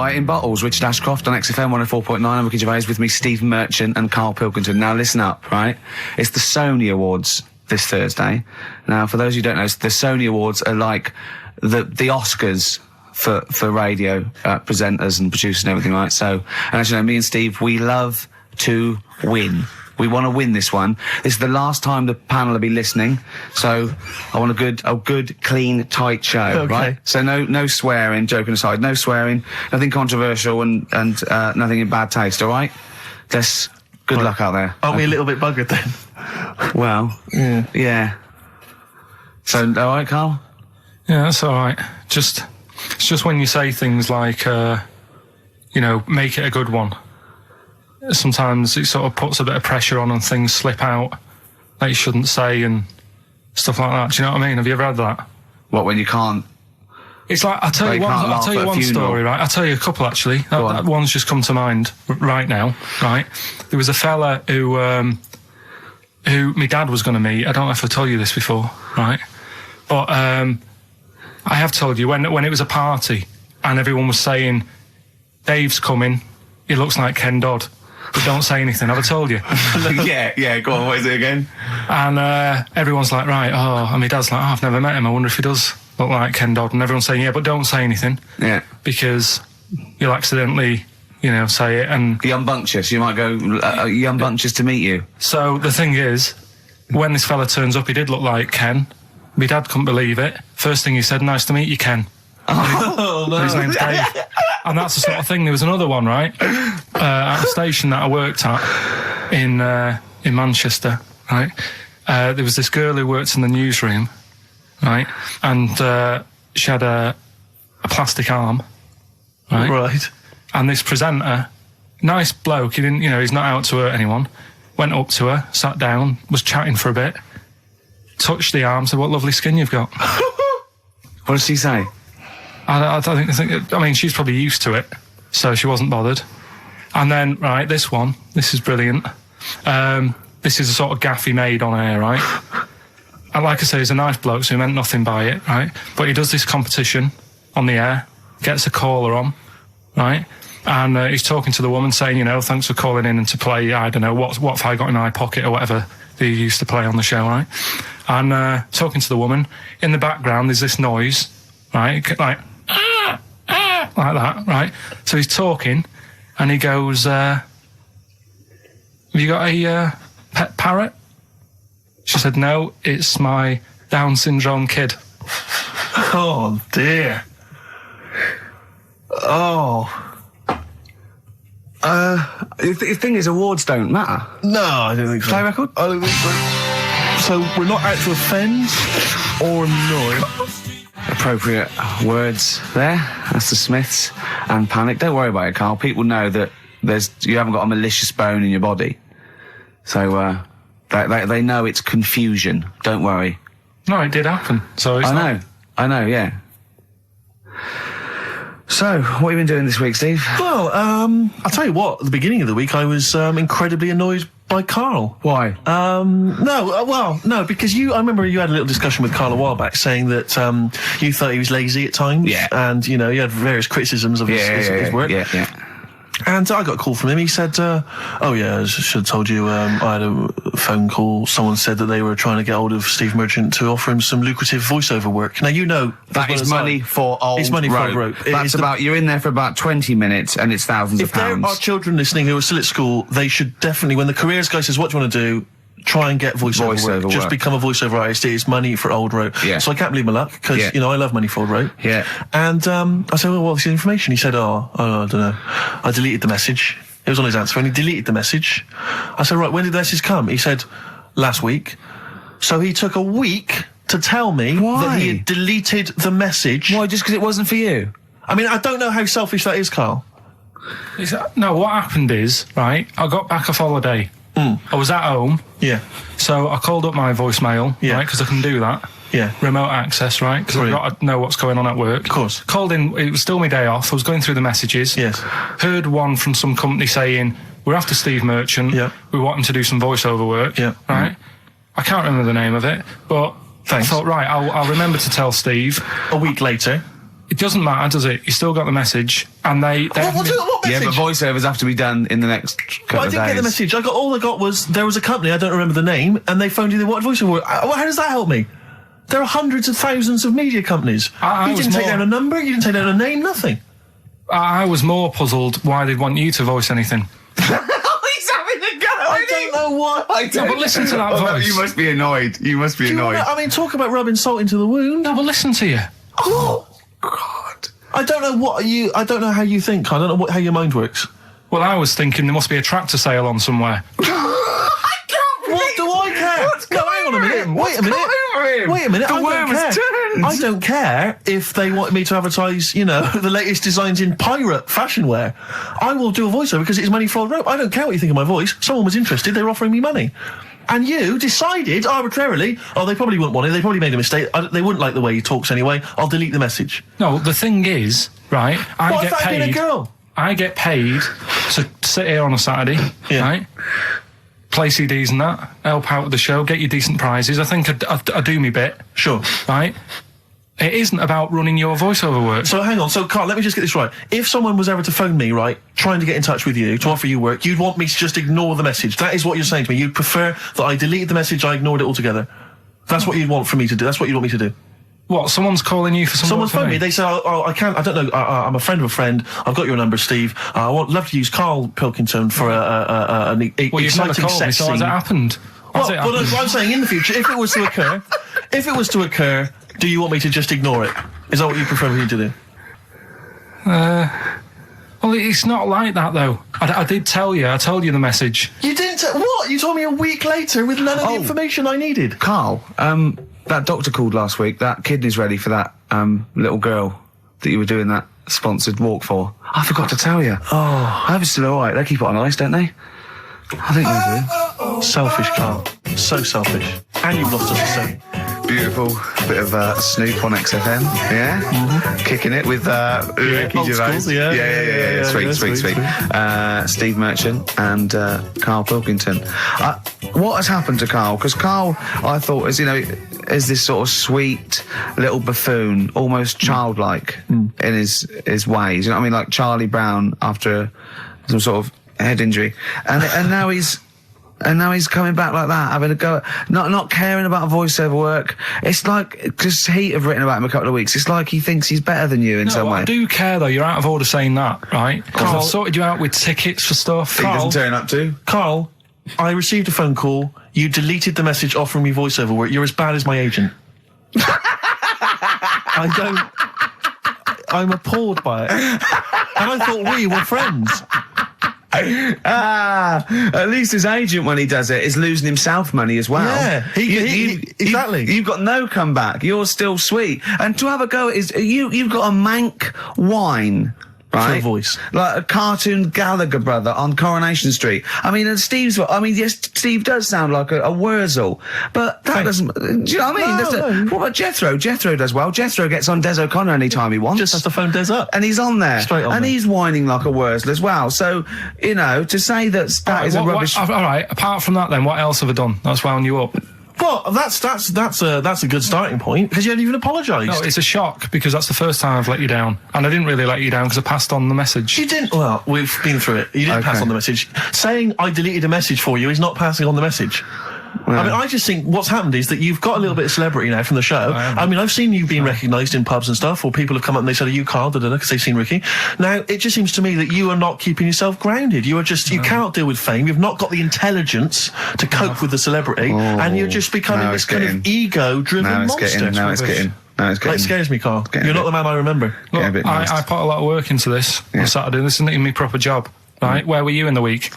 Buy It in Bottles, Richard Ashcroft on XFM 104.9. I'm Ricky Gervais, with me Steve Merchant and Karl Pilkington. Now listen up, right? It's the Sony Awards this Thursday. Now, for those who don't know, the Sony Awards are like the Oscars for radio presenters and producers and everything, right? So, and as you know, me and Steve, we love to win. We want to win this one. This is the last time the panel will be listening, so I want a good, clean, tight show, okay. Right? So no swearing, joking aside, no swearing, nothing controversial and nothing in bad taste, all right? Good luck out there. Aren't we a little bit buggered then? Well, yeah. So, all right, Karl? Yeah, that's all right. It's just when you say things like, make it a good one. Sometimes it sort of puts a bit of pressure on and things slip out that you shouldn't say and stuff like that. Do you know what I mean? Have you ever had that? What, when you can't? It's like, I'll tell you one story, right? I'll tell you a couple, actually. That one's just come to mind right now, right? There was a fella who my dad was going to meet. I don't know if I told you this before, right? But I have told you, when it was a party and everyone was saying, Dave's coming, he looks like Ken Dodd. But don't say anything, have I told you? yeah, go on, what is it again? And everyone's like, right, and my dad's like, I've never met him, I wonder if he does look like Ken Dodd. And everyone's saying, yeah, but don't say anything. Yeah. Because you'll accidentally, say it and... The unbunctious, you might go, you unbunctious to meet you. So the thing is, when this fella turns up, he did look like Ken. My dad couldn't believe it. First thing he said, nice to meet you, Ken. Oh, no. His name's Dave. And that's the sort of thing. There was another one, right, at a station that I worked at in Manchester, right? There was this girl who worked in the newsroom, right, and she had a plastic arm, right? Right. And this presenter, nice bloke, he didn't, he's not out to hurt anyone, went up to her, sat down, was chatting for a bit, touched the arm, said, what lovely skin you've got. What did she say? I think, she's probably used to it, so she wasn't bothered. And then, right, this is brilliant. This is a sort of gaff he made on air, right? And like I say, he's a nice bloke, so he meant nothing by it, right? But he does this competition on the air, gets a caller on, right? And he's talking to the woman saying, thanks for calling in and to play, I don't know, what have I got in my pocket or whatever they used to play on the show, right? And talking to the woman, in the background there's this noise, right? Like that, right? So he's talking, and he goes, have you got a pet parrot? She said, no, it's my Down syndrome kid. Oh, dear. Oh. The thing is, awards don't matter. No, I don't think so. Play record? I don't think so. So we're not out to offend or annoy. Appropriate words there. That's the Smiths and Panic. Don't worry about it, Karl. People know that you haven't got a malicious bone in your body. So they know it's confusion. Don't worry. No, it did happen. So it's I know, yeah. So, what have you been doing this week, Steve? Well, I'll tell you what, at the beginning of the week I was incredibly annoyed by Karl. Why? No, because I remember you had a little discussion with Karl a while back saying that you thought he was lazy at times. Yeah. And, you had various criticisms of his work. Yeah. And I got a call from him. He said, I should have told you, I had a phone call. Someone said that they were trying to get hold of Steve Merchant to offer him some lucrative voiceover work. Now, that is money for old It's money for old rope. That's you're in there for about 20 minutes and it's thousands of pounds. If there are children listening who are still at school, they should definitely, when the careers guy says, what do you want to do? Try and get voiceover work. Just become a voiceover artist. It's money for old rope. Yeah. So I can't believe my luck, because, I love money for old rope. Yeah. And I said, well, what's the information? He said, I don't know. I deleted the message. It was on his answer phone. He deleted the message. I said, right, when did the message come? He said, last week. So he took a week to tell me that he had deleted the message. Why, just because it wasn't for you? I mean, I don't know how selfish that is, Karl. No, what happened is, right, I got back off holiday. I was at home. Yeah. So I called up my voicemail, right, because I can do that. Yeah. Remote access, right, because I've got to know what's going on at work. Of course. Called in, it was still my day off, I was going through the messages. Yes. Heard one from some company saying, we're after Steve Merchant, we want him to do some voiceover work, right? I can't remember the name of it, but I thought, right, I'll remember to tell Steve. A week later. It doesn't matter, does it? You still got the message, and they What message? Yeah, but voiceovers have to be done in the next couple Well, I of didn't days. get the message. All I got was there was a company, I don't remember the name, and they phoned you. They wanted voiceover. Well, how does that help me? There are hundreds of thousands of media companies. I You was didn't take more- down a number. You didn't take down a name. Nothing. I was more puzzled why they'd want you to voice anything. He's having a go. I don't know why. No, but listen to that voice. You must be annoyed. You must be Do you annoyed. wanna- I mean, talk about rubbing salt into the wound. No, but listen to you. Oh, God. I don't know I don't know how you think. I don't know how your mind works. Well, I was thinking there must be a tractor sale on somewhere. What do I care? No, hang on a minute. Wait a minute. Wait a minute. The I worm don't has care. turned. I don't care if they want me to advertise, the latest designs in pirate fashion wear. I will do a voiceover because it's money for the rope. I don't care what you think of my voice. Someone was interested. They were offering me money. And you decided arbitrarily, they probably wouldn't want it. They probably made a mistake. They wouldn't like the way he talks anyway. I'll delete the message. No, the thing is, right, What if I'd been a girl? I get paid to sit here on a Saturday, Yeah. right? Play CDs and that, help out with the show, get you decent prizes. I think I do me bit, Sure. right? It isn't about running your voiceover work. So hang on. So Carl, let me just get this right. If someone was ever to phone me, right, trying to get in touch with you to offer you work, you'd want me to just ignore the message. That is what you're saying to me. You'd prefer that I deleted the message, I ignored it altogether. That's what you'd want for me to do. That's what you'd want me to do. What, someo's calling you for some Someone's work for phoned me. They say, I can't. I don't know. I'm a friend of a friend. I've got your number, Steve. I love to use Karl Pilkington for an Well, you've never exciting called me, sex so has scene. it happened? Well, Has it happened? I'm saying in the future, if it was to occur, do you want me to just ignore it? Is that what you prefer me to do? Well, it's not like that, though. I did tell you. I told you the message. You didn't. What? You told me a week later with none of the Oh. information I needed. Carl, that doctor called last week. That kidney's ready for that little girl that you were doing that sponsored walk for. I forgot to tell you. Oh, I hope it's still all right. They keep it on ice, don't they? I think they do. Selfish, Carl. So selfish. And you've lost us a son. Beautiful bit of Snoop on XFM, yeah? Kicking it with Ricky old Gervais. school, yeah. Sweet. Steve Merchant and Karl Pilkington. What has happened to Karl? Because Karl, I thought, is this sort of sweet little buffoon, almost childlike in his ways. You know what I mean? Like Charlie Brown after some sort of head injury, and now he's coming back like that, having a go, not caring about voiceover work. It's like, because Heat have written about him a couple of weeks, it's like he thinks he's better than you in some way. I do care, though. You're out of order saying that, right? Because I've sorted you out with tickets for stuff. He doesn't turn up to. Carl, I received a phone call. You deleted the message offering me voiceover work. You're as bad as my agent. I'm appalled by it. And I thought we were friends. At least his agent, when he does it, is losing himself money as well. Yeah, exactly. You've got no comeback. You're still sweet. And to have a go is you've got a mank whine. Right? For a voice. Like a cartoon Gallagher brother on Coronation Street. I mean, and yes, Steve does sound like a Wurzel, but that doesn't, do you know what I mean? No. What about Jethro? Jethro does well. Jethro gets on Des O'Connor anytime he wants. Just has to phone Des up. And he's on there. Straight on and there. he's whining like a Wurzel as well. So, to say that is a rubbish... All right, apart from that then, what else have I done? That's wound you up. Well, that's a good starting point, because you haven't even apologised. No, it's a shock, because that's the first time I've let you down. And I didn't really let you down because I passed on the message. You didn't. Well, we've been through it. You didn't pass on the message. Saying I deleted a message for you is not passing on the message. I mean, I just think what's happened is that you've got a little bit of celebrity now from the show. I mean, I've seen you being recognised in pubs and stuff, or people have come up and they said, "Are you Karl?" Because they've seen Ricky. Now, it just seems to me that you are not keeping yourself grounded. You are just, you cannot deal with fame. You've not got the intelligence to cope with the celebrity, and you're just becoming this kind of ego-driven monster. Now it's getting. It scares me, Karl. You're not the man I remember. Look, a bit nasty. I put a lot of work into this on Saturday. This isn't even my proper job, right? Where were you in the week?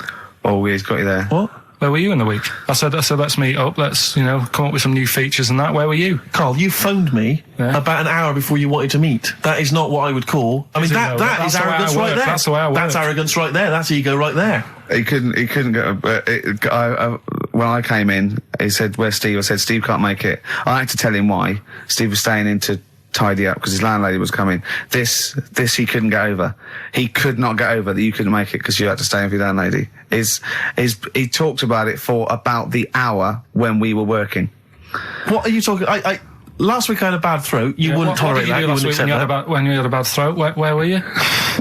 Oh, he's got you there. What? Where were you in the week? I said, let's meet up. Let's, come up with some new features and that. Where were you? Karl, you phoned me about an hour before you wanted to meet. That is not what I would call. I mean, that is arrogance right there. That's the way I work. That's arrogance right there. That's ego right there. He couldn't go. When I came in, he said, "Where's Steve?" I said, "Steve can't make it." I had to tell him why. Steve was staying in to tidy up because his landlady was coming. This he couldn't get over. He could not get over that you couldn't make it because you had to stay with your landlady. He talked about it for about the hour when we were working. What are you talking? last week I had a bad throat. You wouldn't What tolerate did you that. do You last wouldn't week accept that. when you had a bad throat? Where were you?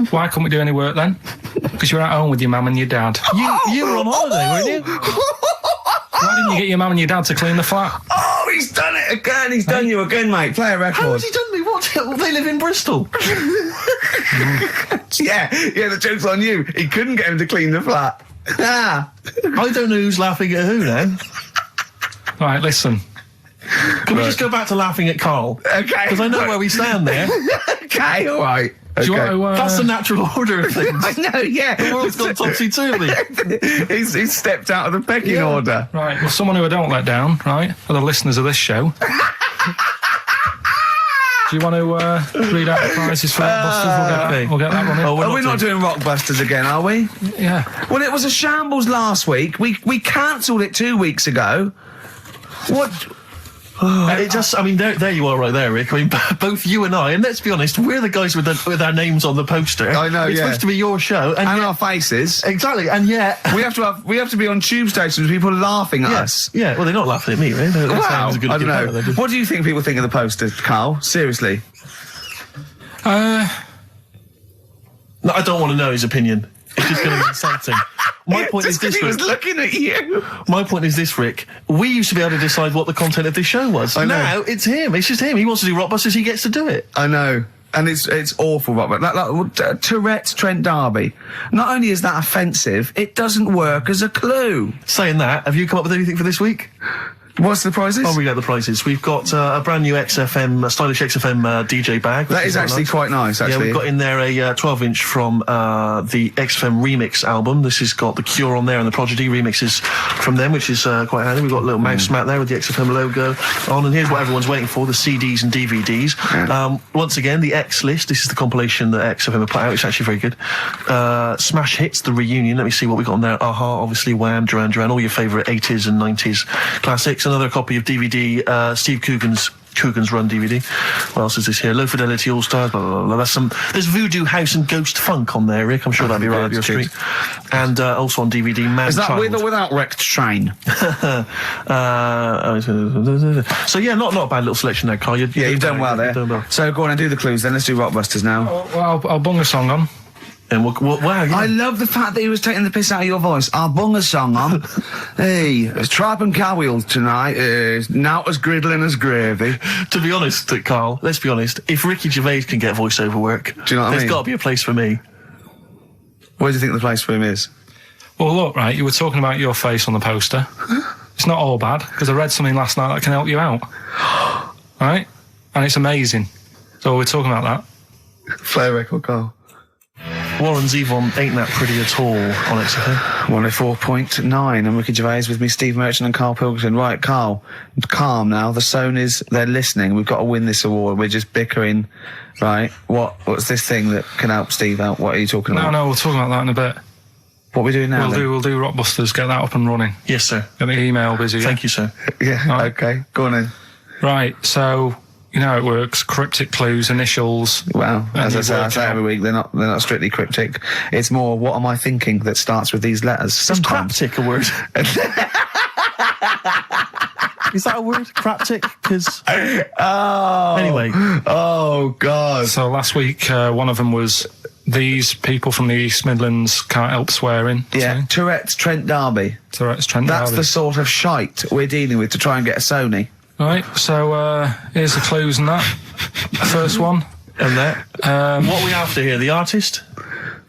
Why couldn't we do any work then? Because you were at home with your mum and your dad. You were on holiday, weren't you? Why didn't you get your mum and your dad to clean the flat? Oh, he's done it again. He's done you again, mate. Play a record. How has he done me? What? They live in Bristol. Yeah, the joke's on you. He couldn't get him to clean the flat. Ah. I don't know who's laughing at who now. Right, listen. Can we just go back to laughing at Carl? Okay. Because I know where we stand there. Okay, all right. Do you Okay. want to, That's the natural order of things. I know, yeah. The world's gone topsy-turvy. He's stepped out of the pecking order. Right, well, someone who I don't let down, right, are the listeners of this show. Do you want to read out the prizes for Rockbusters? We'll get that one in. Oh, Are we not doing Rockbusters again, are we? Yeah. Well, it was a shambles last week. We cancelled it 2 weeks ago. What? It just, I mean, there you are right there, Rick. I mean, both you and I, and let's be honest, we're the guys with our names on the poster. I know, It's yeah. supposed to be your show. And yet- our faces. Exactly, and yet... We have to be on tube stations with people laughing at us. Yeah, well, they're not laughing at me, right? They're saying it Wow. was a good I don't idea. know. They're just- What do you think people think of the poster, Carl? Seriously. No, I don't want to know his opinion. It's just going to be insulting. My point is Just 'cause this, he was Rick. looking at you. My point is this, Rick. We used to be able to decide what the content of this show was. I know. Now it's him. It's just him. He wants to do Rockbusters. He gets to do it. I know. And it's awful, Robert. Like Tourette's Trent D'Arby. Not only is that offensive, it doesn't work as a clue. Saying that, have you come up with anything for this week? What's the prizes? I'll read out the prizes. We've got a brand new XFM, stylish XFM DJ bag. which That is actually quite nice, Yeah, actually. we've got in there a 12-inch from the XFM Remix album. This has got The Cure on there and the Prodigy remixes from them, which is quite handy. We've got a little mouse mat there with the XFM logo on. And here's what everyone's waiting for, the CDs and DVDs. Once again, the X list. This is the compilation that XFM have put out. It's actually very good. Smash Hits, the reunion. Let me see what we got on there. Aha, obviously, Wham, Duran Duran, all your favourite 80s and 90s classics. Another copy of DVD, Steve Coogan's Run DVD. What else is this here? Low Fidelity All Stars. Blah, blah, blah. There's Voodoo House and Ghost Funk on there, Rick. I'm sure that'd be right up your street. And also on DVD, Man Is that Child. with or without Wrecked Train? So yeah, not a bad little selection there, Carl. Yeah, you've done well there. You've done well. So go on and do the clues then. Let's do Rockbusters now. Well, I'll bung a song on. And wow, yeah. I love the fact that he was taking the piss out of your voice. I'll bung a song on. Hey, it's Tripe and Cowheels tonight. Now as griddling as gravy. To be honest, Carl, let's be honest. If Ricky Gervais can get voiceover work, Do you know what I there's mean? got to be a place for me. Where do you think the place for him is? Well, look, right, you were talking about your face on the poster. It's not all bad, because I read something last night that can help you out. Right? And it's amazing. So we're talking about that. Play a record, Carl. Warren Zevon ain't that pretty at all on XFM. 104.9. I'm Ricky Gervais with me, Steve Merchant and Karl Pilkington. Right, Carl, calm now. The Sonys, they're listening. We've got to win this award. We're just bickering. Right, what's this thing that can help Steve out? What are you talking about? No, we'll talk about that in a bit. What are we doing now? We'll do Rockbusters, get that up and running. Yes, sir. Get the email busy. Yeah? Thank you, sir. Yeah, Right. okay. Go on then. Right, so you know how it works. Cryptic clues, initials. Well, as And I you say work every out. week, they're not strictly cryptic. It's more, what am I thinking that starts with these letters? Is Sometimes. craptic a word? Is that a word? Craptic? Because Oh. anyway, Oh, God. So last week, one of them was these people from the East Midlands can't help swearing. Yeah, Tourette's Trent D'Arby. So it's Trent That's D'Arby. the sort of shite we're dealing with to try and get a Sony. Right, so here's the clues and that. First one. and that. What are we after here? The artist?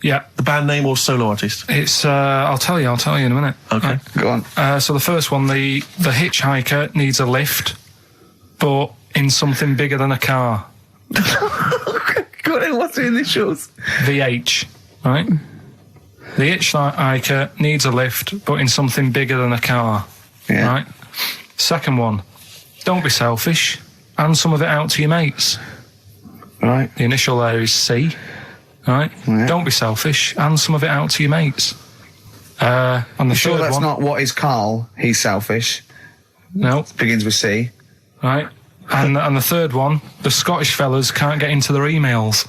Yeah, The band name or solo artist? it's, I'll tell you in a minute. Okay. Go on. So the first one, the hitchhiker needs a lift, but in something bigger than a car. Go on, what's the initials? VH, right? The hitchhiker needs a lift, but in something bigger than a car. Yeah. Right? Second one, don't be selfish, hand some of it out to your mates. Right. The initial there is C. Right? Yeah. Don't be selfish, hand some of it out to your mates. And the Sure, third that's one, not what is Carl. He's selfish. no, Begins with C. right? And the third one, the Scottish fellas can't get into their emails.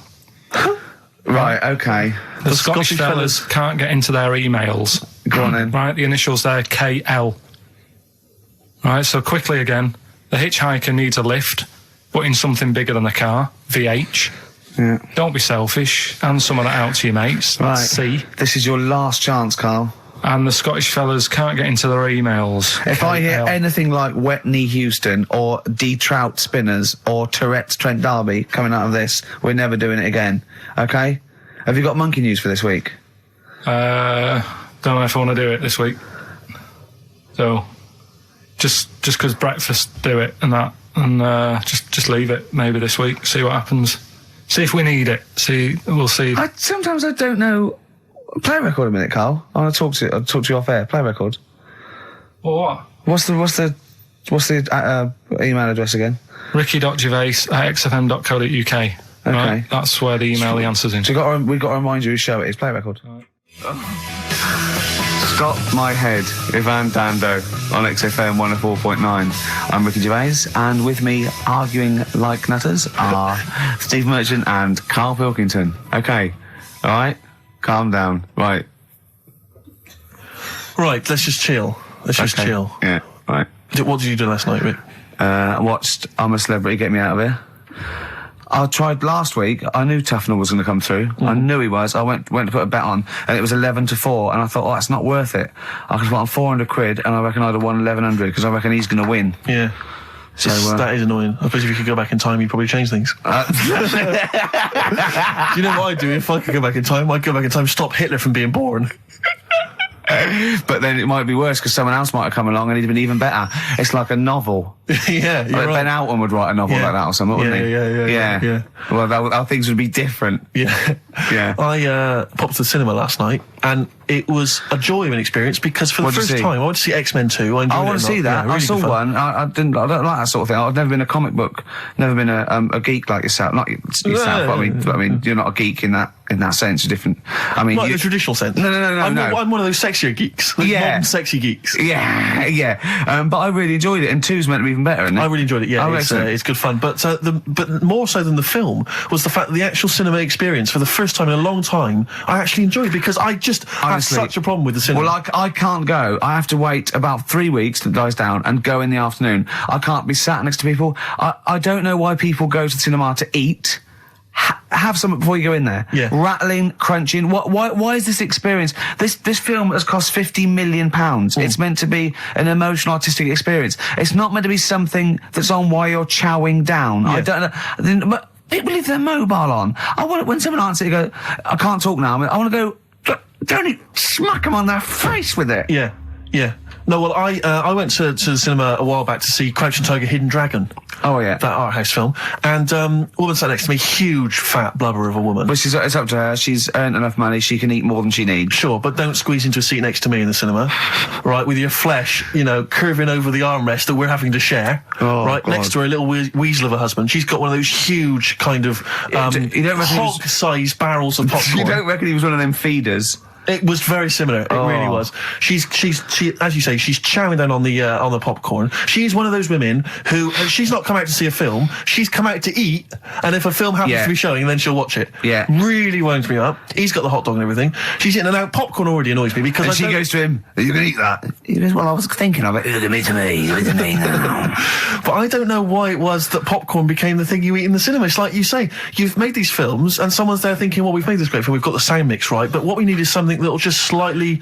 Right, okay. The Scottish fellas can't get into their emails. Go on then. Right, the initials there, KL. Right, so quickly again, the hitchhiker needs a lift, but in something bigger than the car. VH. Yeah. Don't be selfish. Hand some of that out to your mates. Right. C. This is your last chance, Carl. And the Scottish fellas can't get into their emails. If I hear Hell. anything like Wet Knee Houston or D Trout Spinners or Tourette's Trent D'Arby coming out of this, we're never doing it again. Okay? Have you got monkey news for this week? Don't know if I want to do it this week. So, just because breakfast do it and that, and just leave it maybe this week. See what happens. See if we need it. We'll see. Sometimes I don't know. Play a record a minute, Carl. I'll talk to you off air. Play a record. Or what? What's the email address again? ricky.gervais@xfm.co.uk. Okay. Right? That's where the email the answer's in. So we've got to remind you whose show it is. Play a record. Scott My Head, Ivan Dando on XFM 104.9. I'm Ricky Gervais, and with me, arguing like nutters, are Steve Merchant and Karl Pilkington. Okay, all right, calm down. Right, let's just chill. Just chill. Yeah, right. What did you do last night, Rick? I watched I'm a Celebrity, Get Me Out of Here. I tried last week. I knew Tufnell was going to come through. I knew he was. I went to put a bet on, and it was 11-4. And I thought, that's not worth it. I could put on 400 quid, and I reckon I'd have won 1100 because I reckon he's going to win. Yeah. So that is annoying. I suppose if you could go back in time, you'd probably change things. Do you know what I'd do if I could go back in time? I'd go back in time, stop Hitler from being born. But then it might be worse because someone else might have come along and he'd been even better. It's like a novel. Yeah, you're like right. Ben Alton would write a novel like that or something, wouldn't he? Yeah. Well, our things would be different. Yeah. Yeah. I popped to the cinema last night, and it was a joy of an experience because for the What'd you first see? time I went to see X-Men 2. I want to see that. Yeah, really I saw good fun. one. I don't like that sort of thing. I've never been a comic book, never been a geek like yourself. Not yourself, but I mean, you're not a geek in that sense. You're different. I mean, Not in the traditional sense. No. I'm one of those sexier geeks. Those modern sexy geeks. Yeah. But I really enjoyed it, and 2's meant to be even better, isn't it? I really enjoyed it. Yeah, Oh, it's excellent. good fun. But more so than the film was the fact that the actual cinema experience, for the first time in a long time, I actually enjoyed because I just Honestly, had such a problem with the cinema. Well, I can't go. I have to wait about 3 weeks till it dies down and go in the afternoon. I can't be sat next to people. I don't know why people go to the cinema to eat. Have something before you go in there. Yeah. Rattling, crunching. Why is this experience? This film has cost £50 million. It's meant to be an emotional, artistic experience. It's not meant to be something that's on while you're chowing down. Yeah. I don't know. But people leave their mobile on. I want when someone answers, you go, I can't talk now. I want to go. Don't smack them on their face with it. Yeah. No, well, I went to the cinema a while back to see Crouching Tiger, Hidden Dragon. Oh, yeah. That art house film. And a woman sat next to me, huge fat blubber of a woman. But it's up to her. She's earned enough money. She can eat more than she needs. Sure, but don't squeeze into a seat next to me in the cinema, right? With your flesh, curving over the armrest that we're having to share, right? God. Next to her little weasel of a husband. She's got one of those huge kind of You don't reckon he was- hog-sized barrels of popcorn. You don't reckon he was one of them feeders? It was very similar. It really was. She, as you say, she's chowing down on the popcorn. She's one of those women who she's not come out to see a film. She's come out to eat, and if a film happens to be showing, then she'll watch it. Yeah. Really winds me up. He's got the hot dog and everything. She's eating, and now popcorn already annoys me because And she goes to him, "Are you going to eat that?" He goes, "Well, I was thinking of it." Give it to me. Give it to me now. But I don't know why it was that popcorn became the thing you eat in the cinema. It's like you say, you've made these films, and someone's there thinking, well, we've made this great film, we've got the sound mix right, but what we need is something that'll just slightly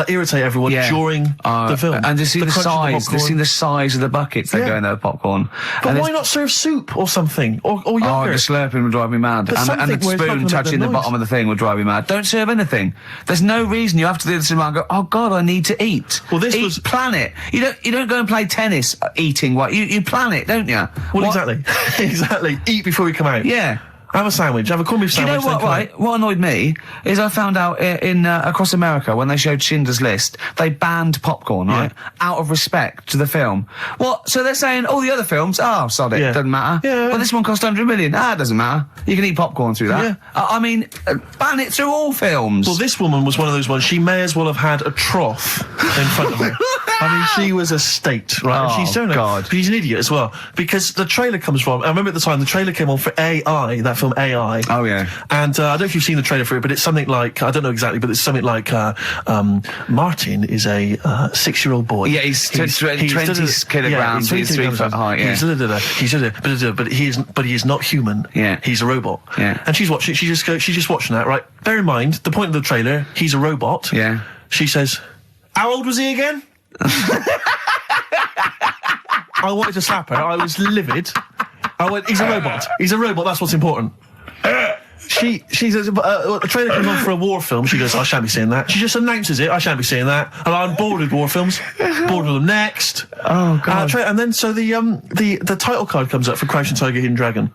irritate everyone during the film. And just see the crunch of size. popcorn. Just see the size of the buckets that go in there with popcorn. But And why it's- not serve soup or something? Or Oh, the yogurt? slurping would drive me mad. But And something the where it's not spoon gonna make touching the the noise. bottom of the thing would drive me mad. Don't serve anything. There's no reason you have to do the cinema and go, "Oh God, I need to eat." Well, this Eat, was- plan it. You don't go and play tennis eating what you plan it, don't you? Well, What- exactly. Exactly. Eat before we come out. Yeah. Have a sandwich. Have a corned beef Do you sandwich. know what, then come out. right? What annoyed me is I found out in across America when they showed Schindler's List, they banned popcorn, right? Out of respect to the film. What? So they're saying all the other films, sod it, Yeah. doesn't matter. Yeah. But this one cost 100 million. It doesn't matter. You can eat popcorn through that. Yeah. I mean, ban it through all films. Well, this woman was one of those ones. She may as well have had a trough in front of her. I mean, she was a state, right? Oh, and she's God. She's an idiot as well, because the trailer comes from, I remember at the time, the trailer came on for AI, that film AI. Oh, yeah. And I don't know if you've seen the trailer for it, but it's something like, I don't know exactly, but it's something like, Martin is a 6-year-old boy. Yeah, he's 20 kilograms, he's 3 foot high, yeah. But he is not human. Yeah. He's a robot. Yeah. And she's watching, she's just watching that, right? Bear in mind, the point of the trailer, he's a robot. Yeah. She says, how old was he again? I wanted to slap her. I was livid. I went, he's a robot. He's a robot, that's what's important. She says, a trailer comes on for a war film. She goes, I shan't be seeing that. She just announces it, I shan't be seeing that. And I'm bored with war films. Bored with them. Next. Oh, God. And then, so the title card comes up for Crouching Tiger, Hidden Dragon.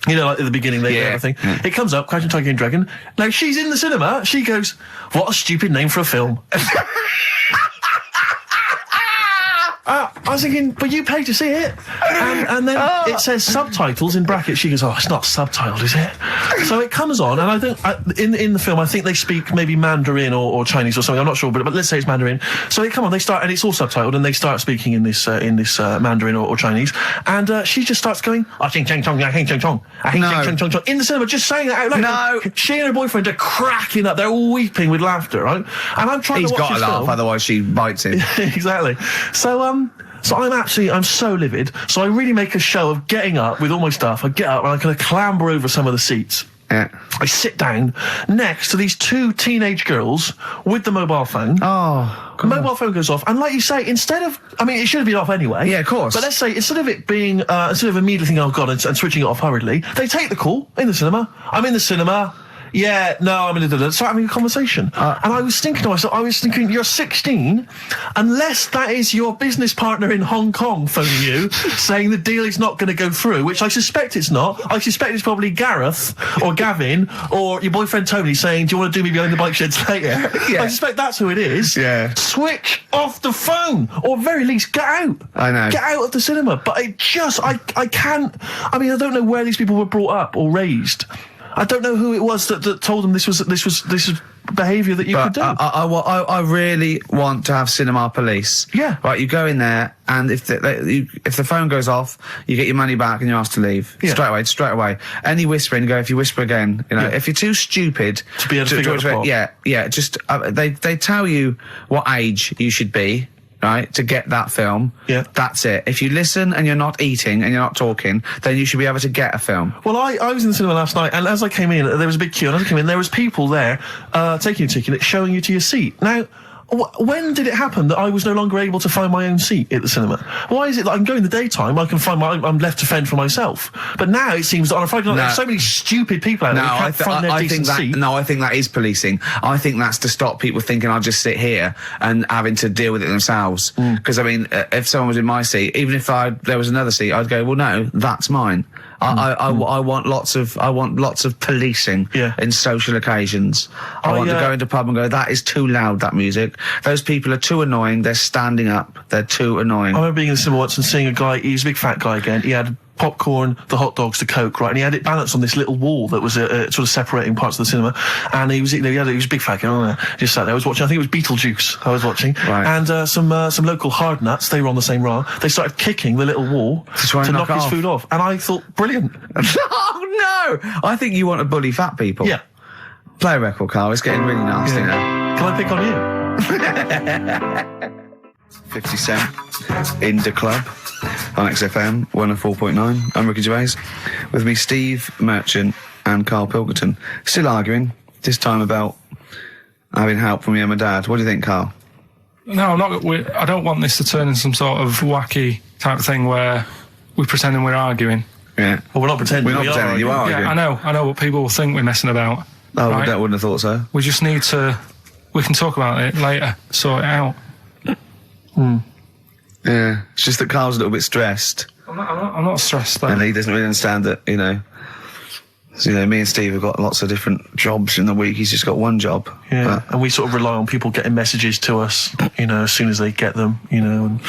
You know, like at the beginning, they do everything. Yeah. It comes up, Crouching Tiger, Hidden Dragon. Now, she's in the cinema. She goes, what a stupid name for a film. I was thinking, but you paid to see it. And then it says subtitles in brackets. She goes, oh, it's not subtitled, is it? So it comes on, and I think, in the film, I think they speak maybe Mandarin or Chinese or something, I'm not sure, but let's say it's Mandarin. So they come on, they start, and it's all subtitled, and they start speaking in this Mandarin or Chinese, and she just starts going, in the cinema, just saying that out loud. No. She and her boyfriend are cracking up, they're all weeping with laughter, right? And I'm trying He's to watch got to this laugh, film. otherwise she bites him. Exactly. So I'm so livid. So I really make a show of getting up with all my stuff. I get up and I kind of clamber over some of the seats. Yeah. I sit down next to these 2 teenage girls with the mobile phone. Oh, God. Mobile phone goes off, and like you say, it should have been off anyway. Yeah, of course. But let's say, instead of it being, instead of immediately thinking, oh God, and switching it off hurriedly, they take the call in the cinema. I'm in the cinema. Yeah, no, I'm in the start having a conversation. And I was thinking to myself, you're 16, unless that is your business partner in Hong Kong phoning you, saying the deal is not going to go through, which I suspect it's not. I suspect it's probably Gareth, or Gavin, or your boyfriend Tony saying, do you want to do me behind the bike sheds later? Yeah. I suspect that's who it is. Yeah. Switch off the phone, or very least get out. I know. Get out of the cinema. But I can't, I don't know where these people were brought up or raised. I don't know who it was that told them this was behaviour that you could do. I really want to have cinema police. Yeah. Right, you go in there, and if the phone goes off, you get your money back and you're asked to leave. Yeah. Straight away. Any whispering, if you whisper again, if you're too stupid to be able to figure out the plot. Yeah, just, they tell you what age you should be, right, to get that film. Yeah. That's it. If you listen and you're not eating and you're not talking, then you should be able to get a film. Well, I was in the cinema last night, and as I came in, there was a big queue, and as I came in, there was people there, taking your ticket, showing you to your seat. Now, when did it happen that I was no longer able to find my own seat at the cinema? Why is it that I can go in the daytime, I can find I'm left to fend for myself? But now it seems that on a Friday night, there's so many stupid people out there who can't find their decent seat. No, I think that is policing. I think that's to stop people thinking I'll just sit here and having to deal with it themselves. Because, if someone was in my seat, even if there was another seat, I'd go, well, no, that's mine. I want lots of policing in social occasions. I want to go into a pub and go, that is too loud, that music. Those people are too annoying. They're standing up. They're too annoying. I remember being in the cinema once and seeing a guy. He was a big fat guy again. He had popcorn, the hot dogs, the Coke, right? And he had it balanced on this little wall that was sort of separating parts of the cinema. And he was a big fat guy. Just sat there. I was watching. I think it was Beetlejuice. I was watching. Right. And some local hard nuts. They were on the same row. They started kicking the little wall to knock his food off. And I thought, brilliant. Oh no! I think you want to bully fat people. Yeah. Play a record, Carl. It's getting really nasty now. Can I pick on you? 50 Cent in the club on XFM 104.9. I'm Ricky Gervais. With me, Steve Merchant and Karl Pilkington. Still arguing, this time about having help from your mum and dad. What do you think, Karl? No, I'm not. I don't want this to turn into some sort of wacky type of thing where we're pretending we're arguing. Yeah. Well, we're not pretending. We're not pretending. You are arguing. Yeah, I know what people will think we're messing about. Oh, right? I wouldn't have thought so. We just need to. We can talk about it later. Sort it out. Yeah. It's just that Carl's a little bit stressed. I'm not stressed though. And he doesn't really understand that, So, me and Steve have got lots of different jobs in the week. He's just got one job. Yeah, and we sort of rely on people getting messages to us, as soon as they get them, and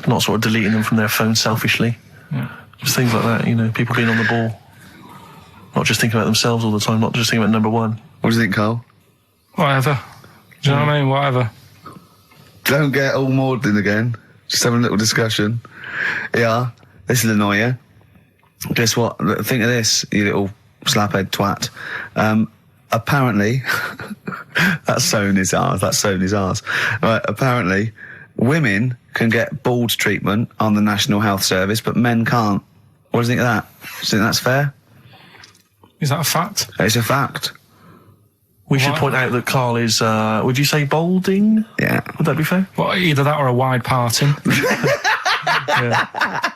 not sort of deleting them from their phone selfishly. Yeah. Just things like that, people being on the ball. Not just thinking about themselves all the time, not just thinking about number one. What do you think, Carl? Whatever. Do you know what I mean? Whatever. Don't get all maudlin again. Just having a little discussion. Yeah, this will annoy you. Guess what? Think of this, you little slaphead twat. Apparently, that's Sony's arse. Right, apparently, women can get bald treatment on the National Health Service, but men can't. What do you think of that? Do you think that's fair? Is that a fact? It's a fact. We should point out that Karl is, would you say balding? Yeah. Would that be fair? Well, either that or a wide parting. Yeah.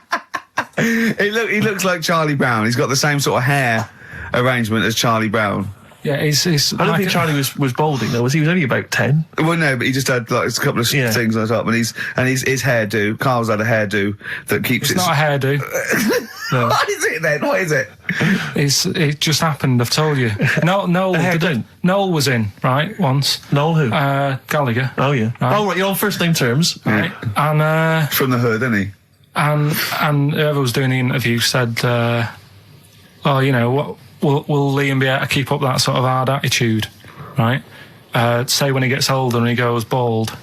He looks like Charlie Brown. He's got the same sort of hair arrangement as Charlie Brown. Yeah, he's I don't think Charlie was balding though. He was only about 10. Well, no, but he just had like a couple of things on top, and his hairdo. Carl's had a hairdo that keeps It's not a hairdo. No. What is it then? What is it? It just happened, I've told you. Noel was in, right, once. Noel who? Gallagher. Oh, yeah. Right. Oh, right, you're on first name terms. Right. And From the hood, isn't he? and whoever was doing the interview said, well, you know, what will Liam be able to keep up that sort of hard attitude, right? Say when he gets older and he goes bald,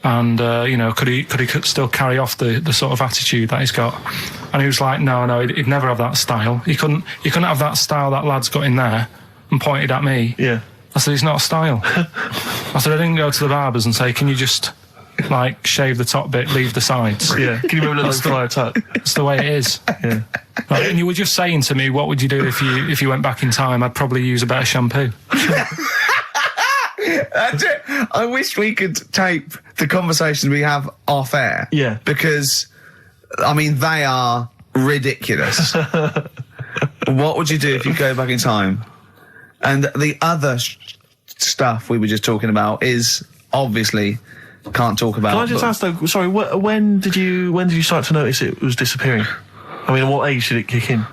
and you know, could he still carry off the sort of attitude that he's got? And he was like, no, he'd never have that style. You couldn't have that style that lad's got in there. And pointed at me. Yeah. I said, it's not a style. I said, I didn't go to the barbers and say, can you just like shave the top bit, leave the sides? Yeah. Can you remember that flyer tuck? That's the way it is. Yeah. Right, and you were just saying to me, what would you do if you went back in time? I'd probably use a better shampoo. I wish we could tape the conversations we have off air. Yeah. Because, I mean, they are ridiculous. What would you do if you go back in time? And the other stuff we were just talking about is obviously can't talk about. Can I just ask though? Sorry, when did you start to notice it was disappearing? I mean, at what age did it kick in?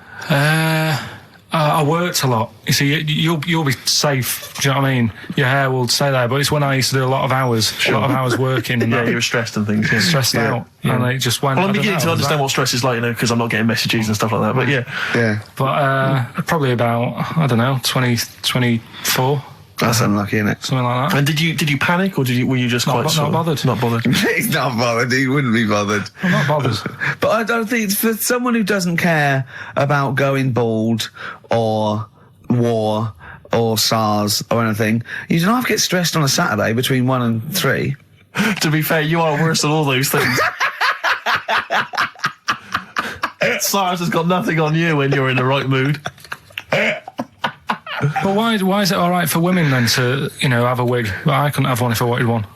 I worked a lot. You see, you'll be safe. Do you know what I mean? Your hair will stay there. But it's when I used to do a lot of hours working. And Yeah, you were stressed and things. Yeah. stressed out, and it just went. Well, I'm beginning to understand what stress is like, you know, because I'm not getting messages and stuff like that. But yeah. But probably about, I don't know, 24. That's unlucky, isn't it? Something like that. And did you panic, or were you just Not bothered. Not bothered. He's not bothered. He wouldn't be bothered. I'm not bothered. But I don't think for someone who doesn't care about going bald or war or SARS or anything, you don't have to get stressed on a Saturday between 1 and 3. To be fair, you are worse than all those things. SARS has got nothing on you when you're in the right mood. But why is it all right for women then to, you know, have a wig? But I couldn't have one if I wanted one.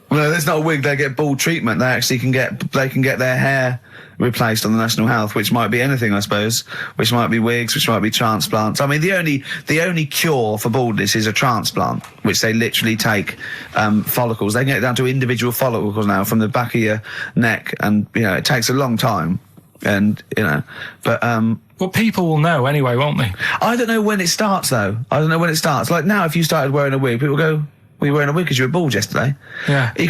Well, there's not a wig. They get bald treatment. They actually can get their hair replaced on the National Health, which might be anything, I suppose. Which might be wigs, which might be transplants. I mean, the only cure for baldness is a transplant, which they literally take follicles. They can get down to individual follicles now from the back of your neck, and you know it takes a long time. And you know, but Well, people will know anyway, won't they? I don't know when it starts though. I don't know when it starts. Like now, if you started wearing a wig, people go, "Were you wearing a wig because you were bald yesterday?" Yeah. You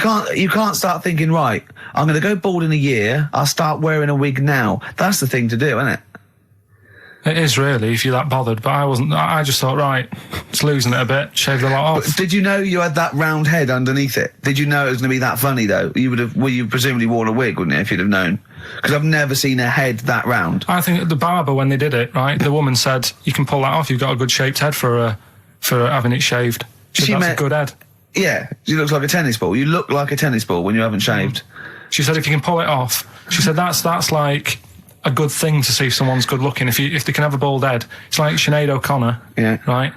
can't start thinking, right, I'm going to go bald in a year. I'll start wearing a wig now. That's the thing to do, isn't it? It is really, if you're that bothered. But I wasn't. I just thought, right, it's losing it a bit. Shave the lot off. But did you know you had that round head underneath it? Did you know it was going to be that funny though? You presumably worn a wig, wouldn't you, if you'd have known? Because I've never seen a head that round. I think at the barber, when they did it, right, the woman said, you can pull that off. You've got a good shaped head for having it shaved. She said, that's a good head. Yeah, she looks like a tennis ball. You look like a tennis ball when you haven't shaved. She said, if you can pull it off, she said that's like a good thing to see if someone's good looking. If they can have a bald head, it's like Sinead O'Connor, yeah, right?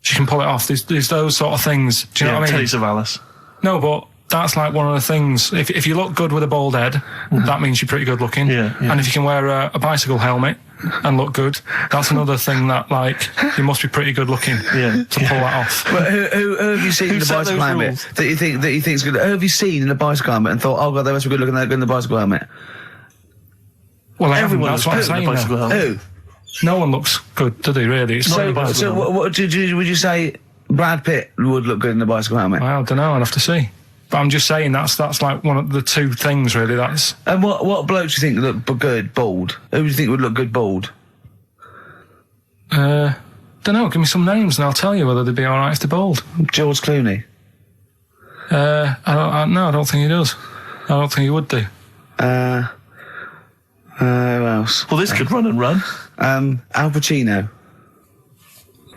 She can pull it off. There's those sort of things. Do you know what I mean? Telly Savalas. No, but that's like one of the things. If you look good with a bald head, that means you're pretty good looking. Yeah. And if you can wear a bicycle helmet and look good, that's another thing that, like, you must be pretty good looking to pull that off. But who have you seen in the bicycle helmet that you think's good? Who have you seen in the bicycle helmet and thought, oh god, they must be good looking, they're good in the bicycle helmet? Well, Everyone that's what I'm saying. Who? No one looks good, do they? Really? It's not the So what would you say? Brad Pitt would look good in the bicycle helmet? I don't know. I'd have to see. But I'm just saying that's like one of the two things, really. That's. And what blokes do you think look good bald? Who do you think would look good bald? Don't know. Give me some names and I'll tell you whether they'd be all right if they're bald. George Clooney. No, I don't think he does. I don't think he would do. Who else? Well, this could run and run. Al Pacino.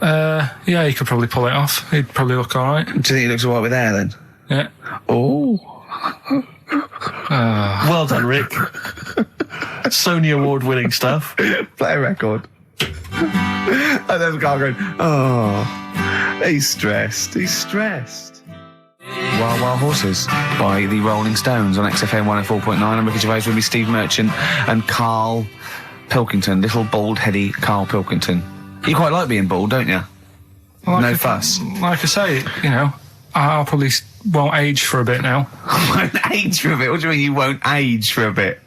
Yeah, he could probably pull it off. He'd probably look all right. Do you think he looks alright with hair then? Yeah. Oh. Well done, Rick. Sony Award-winning stuff. Play a record. And there's a guy going, oh, he's stressed. Wild Wild Horses by the Rolling Stones on XFM 104.9. I'm Ricky Gervais with me, Steve Merchant and Karl Pilkington, little bald-heady Karl Pilkington. You quite like being bald, don't you? Well, No fuss. Like I say, you know, I'll probably won't age for a bit now. Won't age for a bit? What do you mean you won't age for a bit?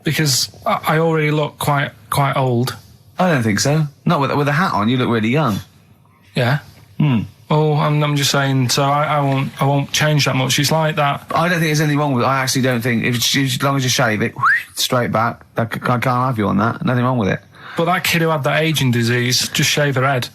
Because I already look quite old. I don't think so. Not with a hat on, you look really young. Yeah. Oh, I'm just saying. So I won't change that much. It's like that. I don't think there's anything wrong with it. I actually don't think, as long as you shave it straight back, I can't have you on that. Nothing wrong with it. But that kid who had that aging disease, just shave her head,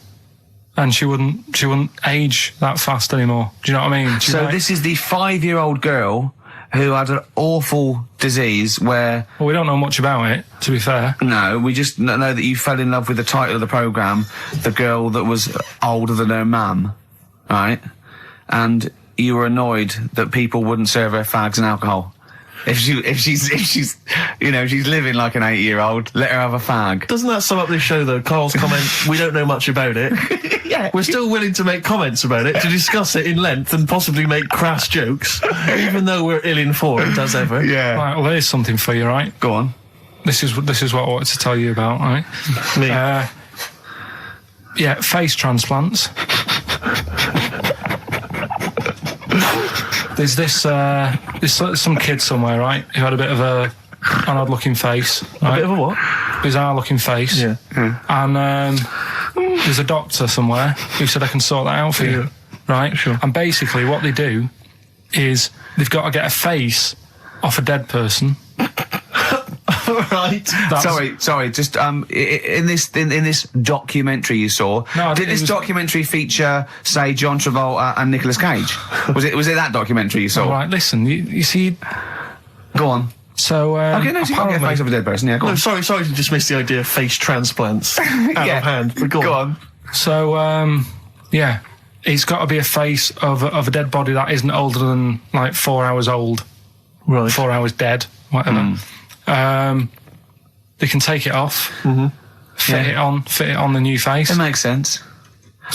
and she wouldn't age that fast anymore. Do you know what I mean? So this is the 5-year-old girl who had an awful disease where... Well, we don't know much about it, to be fair. No, we just know that you fell in love with the title of the programme, the girl that was older than her mum, right? And you were annoyed that people wouldn't serve her fags and alcohol. If she's living like an 8-year-old, let her have a fag. Doesn't that sum up this show, though? Carl's comment, we don't know much about it. Yeah. We're still willing to make comments about it, to discuss it in length and possibly make crass jokes, even though we're ill-informed, as ever. Yeah. Right, well, there's something for you, right? Go on. This is what I wanted to tell you about, right? Me. Yeah, face transplants. There's there's some kid somewhere, right, who had a bit of an odd-looking face. Right? A bit of a what? Bizarre-looking face. Yeah. And there's a doctor somewhere who said I can sort that out for you, right? Sure. And basically what they do is they've got to get a face off a dead person. Right. Sorry. Just in this documentary you saw, did this documentary feature, say, John Travolta and Nicolas Cage? Was it that documentary you saw? All right, listen, you see. Go on. So okay, no, so you can't get a face of a dead person. Yeah, go on. No, sorry to dismiss the idea of face transplants out Yeah. of hand. But go on. So yeah, it's got to be a face of a dead body that isn't older than like 4 hours old, Right. 4 hours dead, whatever. They can take it off, fit it on the new face. It makes sense.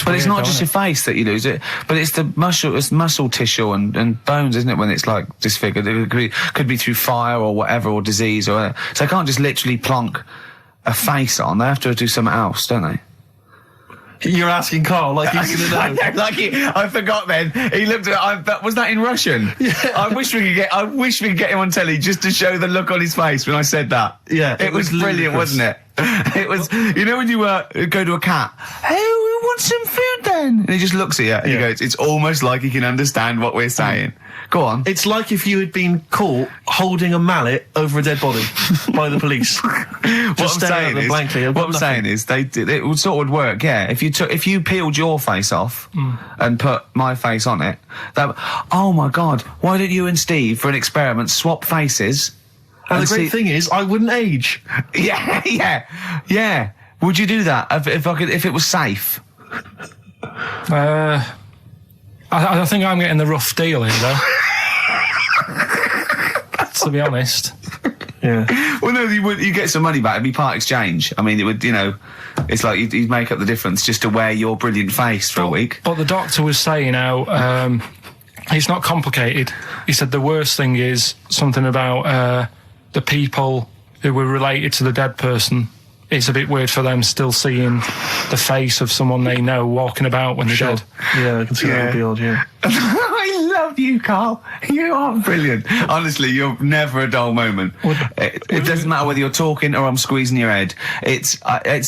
But it's not just your face that you lose it, but it's the muscle tissue and bones, isn't it? When it's like disfigured, it could be through fire or whatever, or disease or whatever. So they can't just literally plonk a face on. They have to do something else, don't they? You're asking Carl like he's going to know. I forgot. Then he looked at. Was that in Russian? Yeah. I wish we could get him on telly just to show the look on his face when I said that. Yeah, it was brilliant, wasn't it? It was. You know when you go to a cat. Hey, we want some food then, and he just looks at you and he goes. It's almost like he can understand what we're saying. Go on. It's like if you had been caught holding a mallet over a dead body by the police. What I'm saying is, it would sort of work. Yeah, if you peeled your face off and put my face on it, oh my God, why don't you and Steve, for an experiment, swap faces? And the great thing is, I wouldn't age. Yeah. Would you do that if it was safe? I think I'm getting the rough deal here, though. To be honest. Yeah. Well, no, you get some money back. It'd be part exchange. I mean, it would, it's like you'd make up the difference just to wear your brilliant face for a week. But the doctor was saying how it's not complicated. He said the worst thing is something about the people who were related to the dead person. It's a bit weird for them still seeing the face of someone they know walking about when they're dead. Yeah, I can see that would be odd, yeah. I love you, Carl. You are brilliant. Honestly, you're never a dull moment. It doesn't matter whether you're talking or I'm squeezing your head.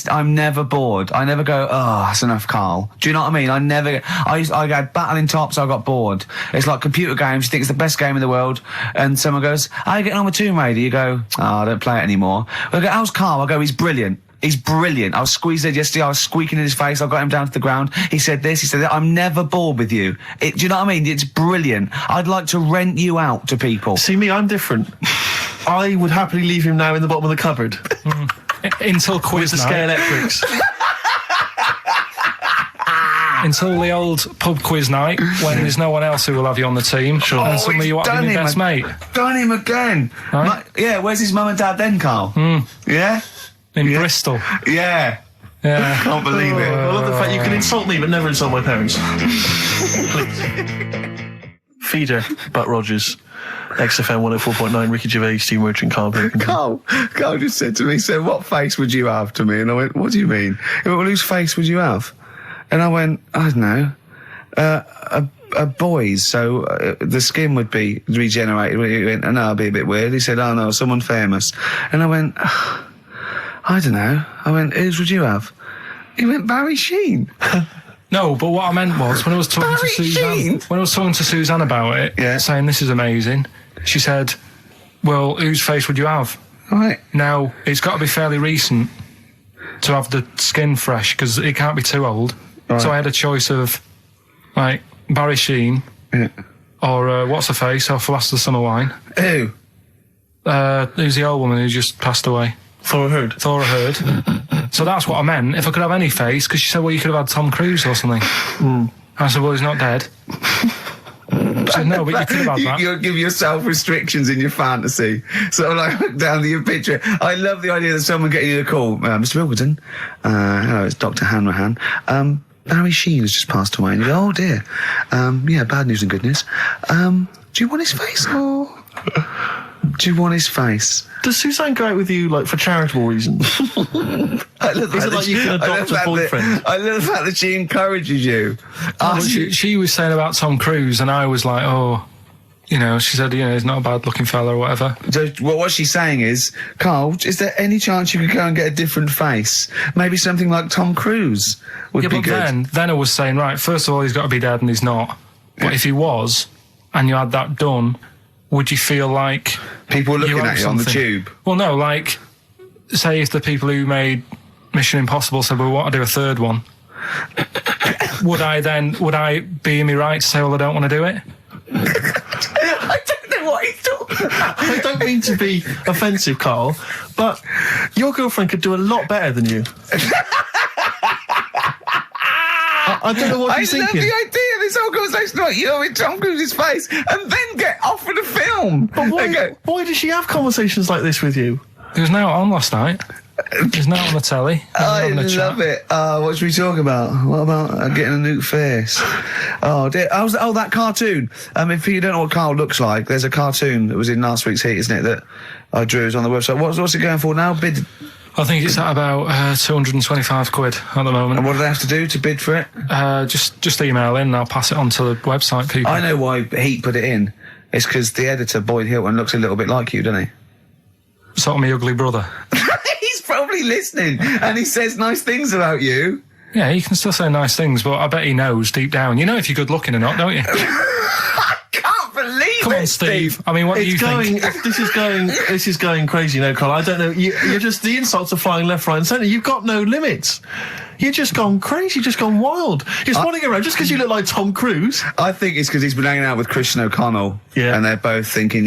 I'm never bored. I never go, oh, that's enough, Carl. Do you know what I mean? I got battling tops, I got bored. It's like computer games. You think it's the best game in the world, and someone goes, how are you getting on with Tomb Raider? You go, oh, I don't play it anymore. I go, how's Carl? I go, he's brilliant. He's brilliant. I was squeezed it yesterday. I was squeaking in his face. I got him down to the ground. He said this. He said that. I'm never bored with you. Do you know what I mean? It's brilliant. I'd like to rent you out to people. See me, I'm different. I would happily leave him now in the bottom of the cupboard. Until quiz With the night. Scale Electrics. Until the old pub quiz night, when there's no one else who will have you on the team. Sure. And suddenly you want to be your best mate. Done him again. Right. Yeah, where's his mum and dad then, Carl? Yeah? In Bristol. Yeah. Yeah. Can't believe it. I love the fact you can insult me but never insult my parents. Please. Feeder, Butt Rogers, XFM 104.9, Ricky Gervais, Steve Merchant, Karl Pilkington. Carl just said to me, so what face would you have to me? And I went, what do you mean? He went, well, whose face would you have? And I went, I don't know, a boy's, so the skin would be regenerated. He went, no, it'll be a bit weird. He said, oh no, someone famous. And I went, I don't know. I went, whose would you have? He went, Barry Sheen. No, but what I meant was when I was talking to Suzanne, Suzanne about it, saying this is amazing, she said, well, whose face would you have? Right. Now, it's got to be fairly recent to have the skin fresh, because it can't be too old. Right. So I had a choice of, like, Barry Sheen, or what's her face off Last of the Summer Wine. Who? Who's the old woman who just passed away? Thora Hird. So that's what I meant. If I could have any face, because she said, well, you could have had Tom Cruise or something. I said, well, he's not dead. She said, no, but you could have had that. You'll give yourself restrictions in your fantasy. So, like, look down your picture. I love the idea that someone getting you a call. Mr. Pilkington, hello, it's Dr. Hanrahan. Barry Sheen has just passed away. And you go, oh dear. Yeah, bad news and good news. Do you want his face or do you want his face? Does Suzanne go out with you, like, for charitable reasons? Is it like you can adopt a boyfriend? I love the fact that she encourages you. She was saying about Tom Cruise, and I was like, oh, you know, she said, you know, he's not a bad-looking fella or whatever. So, well, what she's saying is, Carl, is there any chance you could go and get a different face? Maybe something like Tom Cruise would be good. Yeah, but then I was saying, right, first of all, he's got to be dead, and he's not. But if he was, and you had that done, would you feel like people looking at you on the tube? Well, no, like, say if the people who made Mission Impossible said, well, we want to do a third one, would I be in my right to say, well, I don't want to do it? I don't know what he's talking about. I don't mean to be offensive, Carl, but your girlfriend could do a lot better than you. I don't know what you're thinking. I love the idea of this whole conversation about you in Tom Cruise's face and then get offered a film. But why does she have conversations like this with you? It was now on last night. It was now on the telly. I love it. What should we talk about? What about getting a new face? Oh, dear. Oh, that cartoon. If you don't know what Carl looks like, there's a cartoon that was in last week's Heat, isn't it, that I drew on the website. What's it going for now? Bid? I think it's at about £225 at the moment. And what do they have to do to bid for it? Just email in and I'll pass it on to the website people. I know why Heat put it in. It's because the editor, Boyd Hilton, looks a little bit like you, doesn't he? Sort of my ugly brother. He's probably listening and he says nice things about you. Yeah, he can still say nice things, but I bet he knows deep down. You know if you're good looking or not, don't you? Come on, Steve. I mean, what do you think? This is going crazy now, Carl. I don't know. You're just, the insults are flying left, right and centre. You've got no limits. You've just gone crazy. You've just gone wild. You're swanning around just because you look like Tom Cruise. I think it's because he's been hanging out with Christian O'Connell. Yeah. And they're both thinking,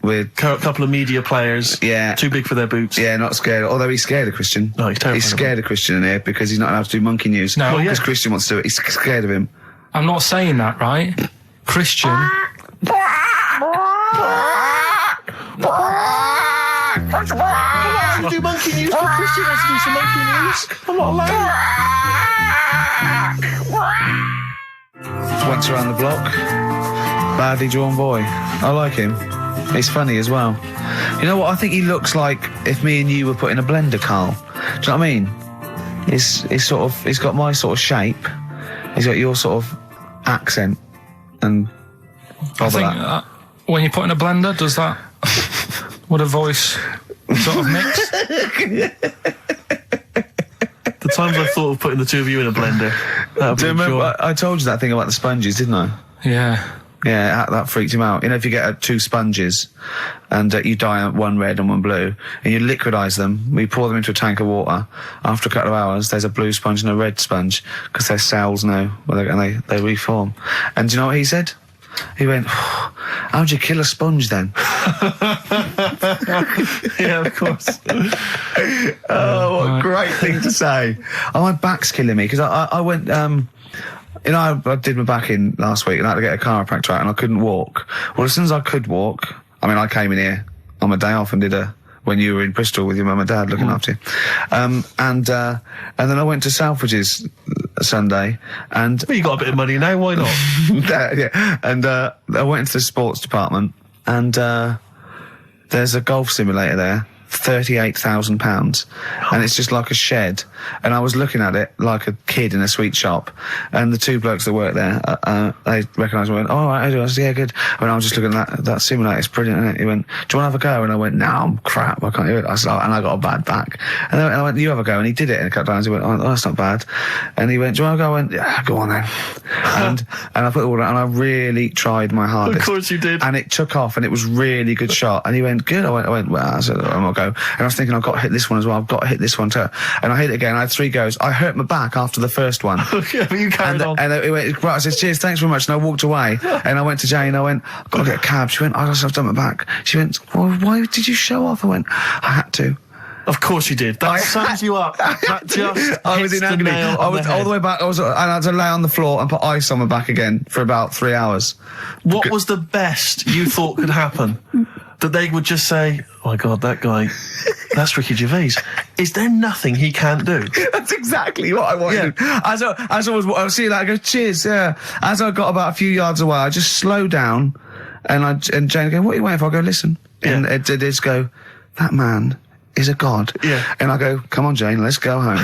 we're... A couple of media players. Yeah. Too big for their boots. Yeah, not scared. Although he's scared of Christian. No, he's terrified. He's scared of Christian in here because he's not allowed to do monkey news. No. Because Christian wants to do it. He's scared of him. I'm not saying that, right? Christian... I do monkey news, but Christian wants to do some monkey news. I'm not allowed. Once around the block, badly drawn boy. I like him. He's funny as well. You know what? I think he looks like if me and you were put in a blender, Carl. Do you know what I mean? He's got my sort of shape. He's got your sort of accent and. I think when you put in a blender, does that would a voice sort of mix? The times I thought of putting the two of you in a blender. Do you remember I told you that thing about the sponges, didn't I? Yeah. Yeah, that freaked him out. You know, if you get two sponges and you dye one red and one blue, and you liquidize them, we pour them into a tank of water. After a couple of hours, there's a blue sponge and a red sponge because their cells know, and they reform. And do you know what he said? He went, how'd you kill a sponge then? Yeah, of course. Oh, what a great thing to say. Oh, my back's killing me because I went, you know, I did my back in last week and I had to get a chiropractor out and I couldn't walk. Well, as soon as I could walk, I mean, I came in here on my day off and did when you were in Bristol with your mum and dad looking after you. And then I went to Selfridges Sunday and... Well, you got a bit of money now, why not? Yeah. And I went into the sports department and there's a golf simulator there, £38,000, and it's just like a shed. And I was looking at it like a kid in a sweet shop, and the two blokes that work there, they recognised me and went, "Oh, right, I do." I said, "Yeah, good." And I was just looking at that simulator, it's brilliant, isn't it? He went, "Do you want to have a go?" And I went, "No, I'm crap, I can't do it." I said, and I got a bad back. And I went, "You have a go." And he did it, and a couple of times he went, "Oh, that's not bad." And he went, "Do you want to go?" I went, "Yeah, go on then." and I put it all down, and I really tried my hardest. Of course you did. And it took off, and it was really good shot. And he went, "Good." I went, "Well," I said, "I'm not go." And I was thinking, I've got to hit this one as well. I've got to hit this one too. And I hit it again. I had 3 goes. I hurt my back after the first one. Yeah, but you carried on. And he went, right, I said, "Cheers, thanks very much." And I walked away. And I went to Jane. I went, "I've got to get a cab." She went, "I've done my back." She went, "Well, why did you show off?" I went, "I had to." Of course you did. That sums you up. That just I was in hits the agony. nail I on was the all head. the way back. And I had to lay on the floor and put ice on my back again for about 3 hours. What was the best you thought could happen? That they would just say, "Oh my God, that guy, that's Ricky Gervais. Is there nothing he can't do?" That's exactly what I wanted. Yeah. As I was seeing that, I go, "Cheers." Yeah. As I got about a few yards away, I just slowed down, and Jane go, "What are you waiting for?" I go, "Listen," and it did go, "That man is a god." Yeah. And I go, "Come on, Jane, let's go home."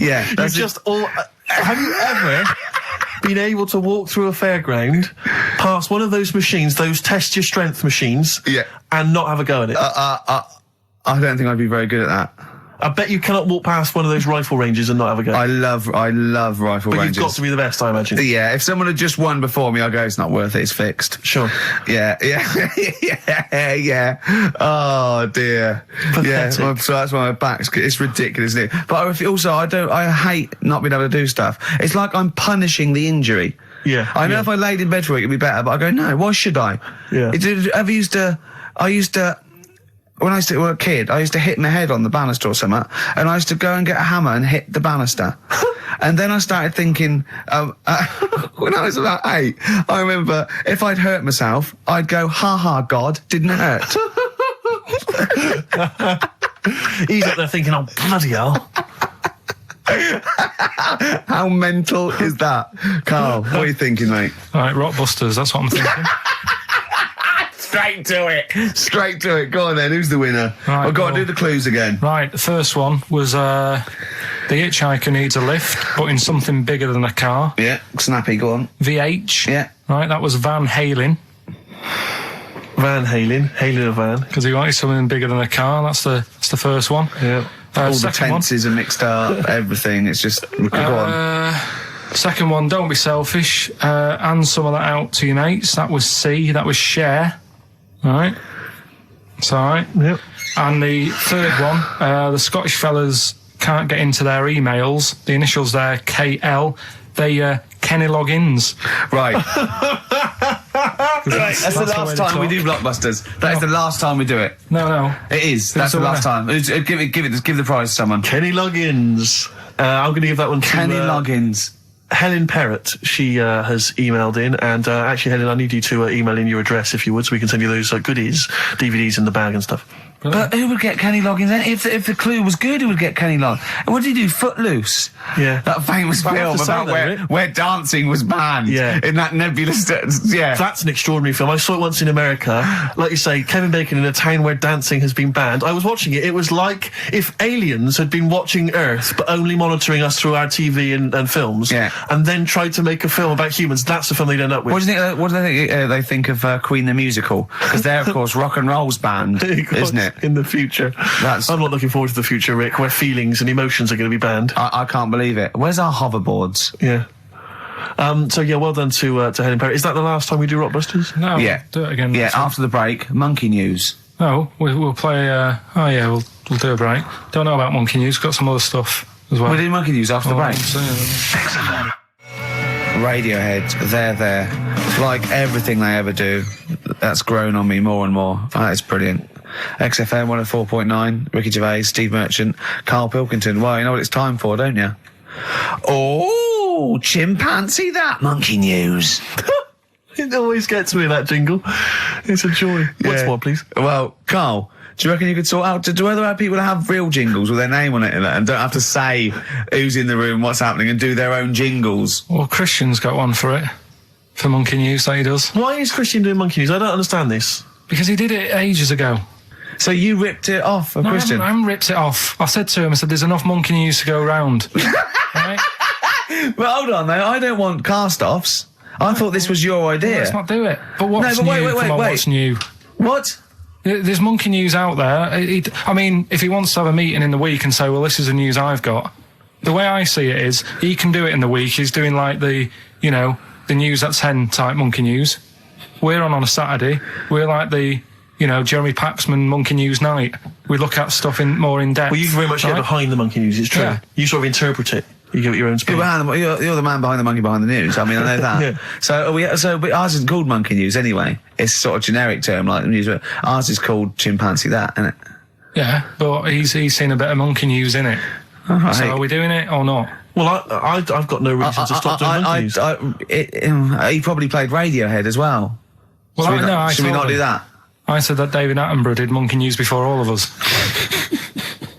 Yeah. You've just all. Have you ever been able to walk through a fairground, past one of those machines, those test your strength machines, and not have a go at it? I don't think I'd be very good at that. I bet you cannot walk past one of those rifle ranges and not have a go. I love rifle but ranges. You've got to be the best, I imagine. Yeah, if someone had just won before me, I go, "It's not worth it, it's fixed." Sure. Yeah. Oh dear. Pathetic. Yeah, so that's why my back's, it's ridiculous, isn't it? But I hate not being able to do stuff. It's like I'm punishing the injury. Yeah. I know if I laid in bed for a week it'd be better, but I go, no, why should I? Yeah. When I was a kid, I used to hit my head on the banister or something, and I used to go and get a hammer and hit the banister. And then I started thinking, when I was about 8, I remember if I'd hurt myself, I'd go, "Ha ha, God, didn't hurt." He's up there thinking, "Oh, bloody hell." How mental is that? Carl, what are you thinking, mate? All right, Rockbusters, that's what I'm thinking. Straight to it. Go on then, who's the winner? Right, I've got to well- do the clues again. Right, the first one was the hitchhiker needs a lift, but in something bigger than a car. Yeah, snappy, go on. VH. Yeah. Right, that was Van Halen, Van Halen, hailing a van. because he wanted something bigger than a car. That's the first one. Yeah. All the Second one. tenses are mixed up, everything. It's just, go on. Second one, don't be selfish. And some of that out to your mates. That was C. That was share. All right. It's all right. Yep. And the third one, the Scottish fellas can't get into their emails. The initials there, KL. They Kenny Loggins. Right. That's the last time we do Blockbusters. That is the last time we do it. No. It is. That's the the last time. Give the prize to someone. Kenny Loggins. I'm going to give that one to Kenny Loggins. Helen Perrott. She has emailed in, and actually, Helen, I need you to email in your address if you would, so we can send you those goodies, DVDs in the bag and stuff. But who would get Kenny Loggins then? If the clue was good, who would get Kenny Loggins? What did he do? Footloose. Yeah. That famous But I have film to say about though, Rick- where dancing was banned. Yeah. In that nebulous... Yeah. That's an extraordinary film. I saw it once in America. Like you say, Kevin Bacon in a town where dancing has been banned. I was watching it. It was like if aliens had been watching Earth, but only monitoring us through our TV and films, Yeah. and then tried to make a film about humans. That's the film they'd end up with. What do you think? What do they think of Queen the musical? Because they're, of course, rock and roll's banned, isn't it? In the future. I'm not looking forward to the future, Rick, where feelings and emotions are going to be banned. I can't believe it. Where's our hoverboards? Yeah. So yeah, well done to Helen Perry. Is that the last time we do Rockbusters? No, Yeah. do it again. Yeah, next week. after the break, Monkey News. No, we'll play. We'll do a break. Don't know about Monkey News. Got some other stuff as well. We'll do Monkey News after the break. XFM. Radiohead, they're there. Like everything they ever do, that's grown on me more and more. That is brilliant. XFM 104.9, Ricky Gervais, Steve Merchant, Karl Pilkington. Well, you know what it's time for, don't you? Oh, chimpanzee that Monkey News. It always gets me, that jingle. It's a joy. What's Yeah. more, please? Well, Carl, do you reckon you could sort out, do other people have real jingles with their name on it and don't have to say who's in the room, what's happening, and do their own jingles? Well, Christian's got one for it. For Monkey News that he does. Why is Christian doing Monkey News? I don't understand this. Because he did it ages ago. So you ripped it off of No, Christian? I haven't ripped it off. I said to him, there's enough Monkey News to go round. Right? But hold on, though, I don't want cast-offs. I thought this was your idea. Let's not do it. But what's but new? wait, Come on, wait. what's new? What? There's Monkey News out there. I mean, if he wants to have a meeting in the week and say, well, this is the news I've got, the way I see it is, he can do it in the week. He's doing like the news at 10 type Monkey News. We're on a Saturday. We're like the, Jeremy Paxman Monkey News night. We look at stuff more in depth. Well, you very much get right? behind the Monkey News, it's true. Yeah. You sort of interpret it. You give it your own spin. You're the man behind the monkey behind the news. I mean, I know that. Yeah. But ours isn't called Monkey News anyway. It's sort of generic term like the news. But ours is called Chimpanzee That, isn't it? Yeah, but he's seen a bit of Monkey News in it. All right. So are we doing it or not? Well, I've got no reason to stop doing Monkey News. He probably played Radiohead as well. Well, Should we not told do him. that? I said that David Attenborough did Monkey News before all of us.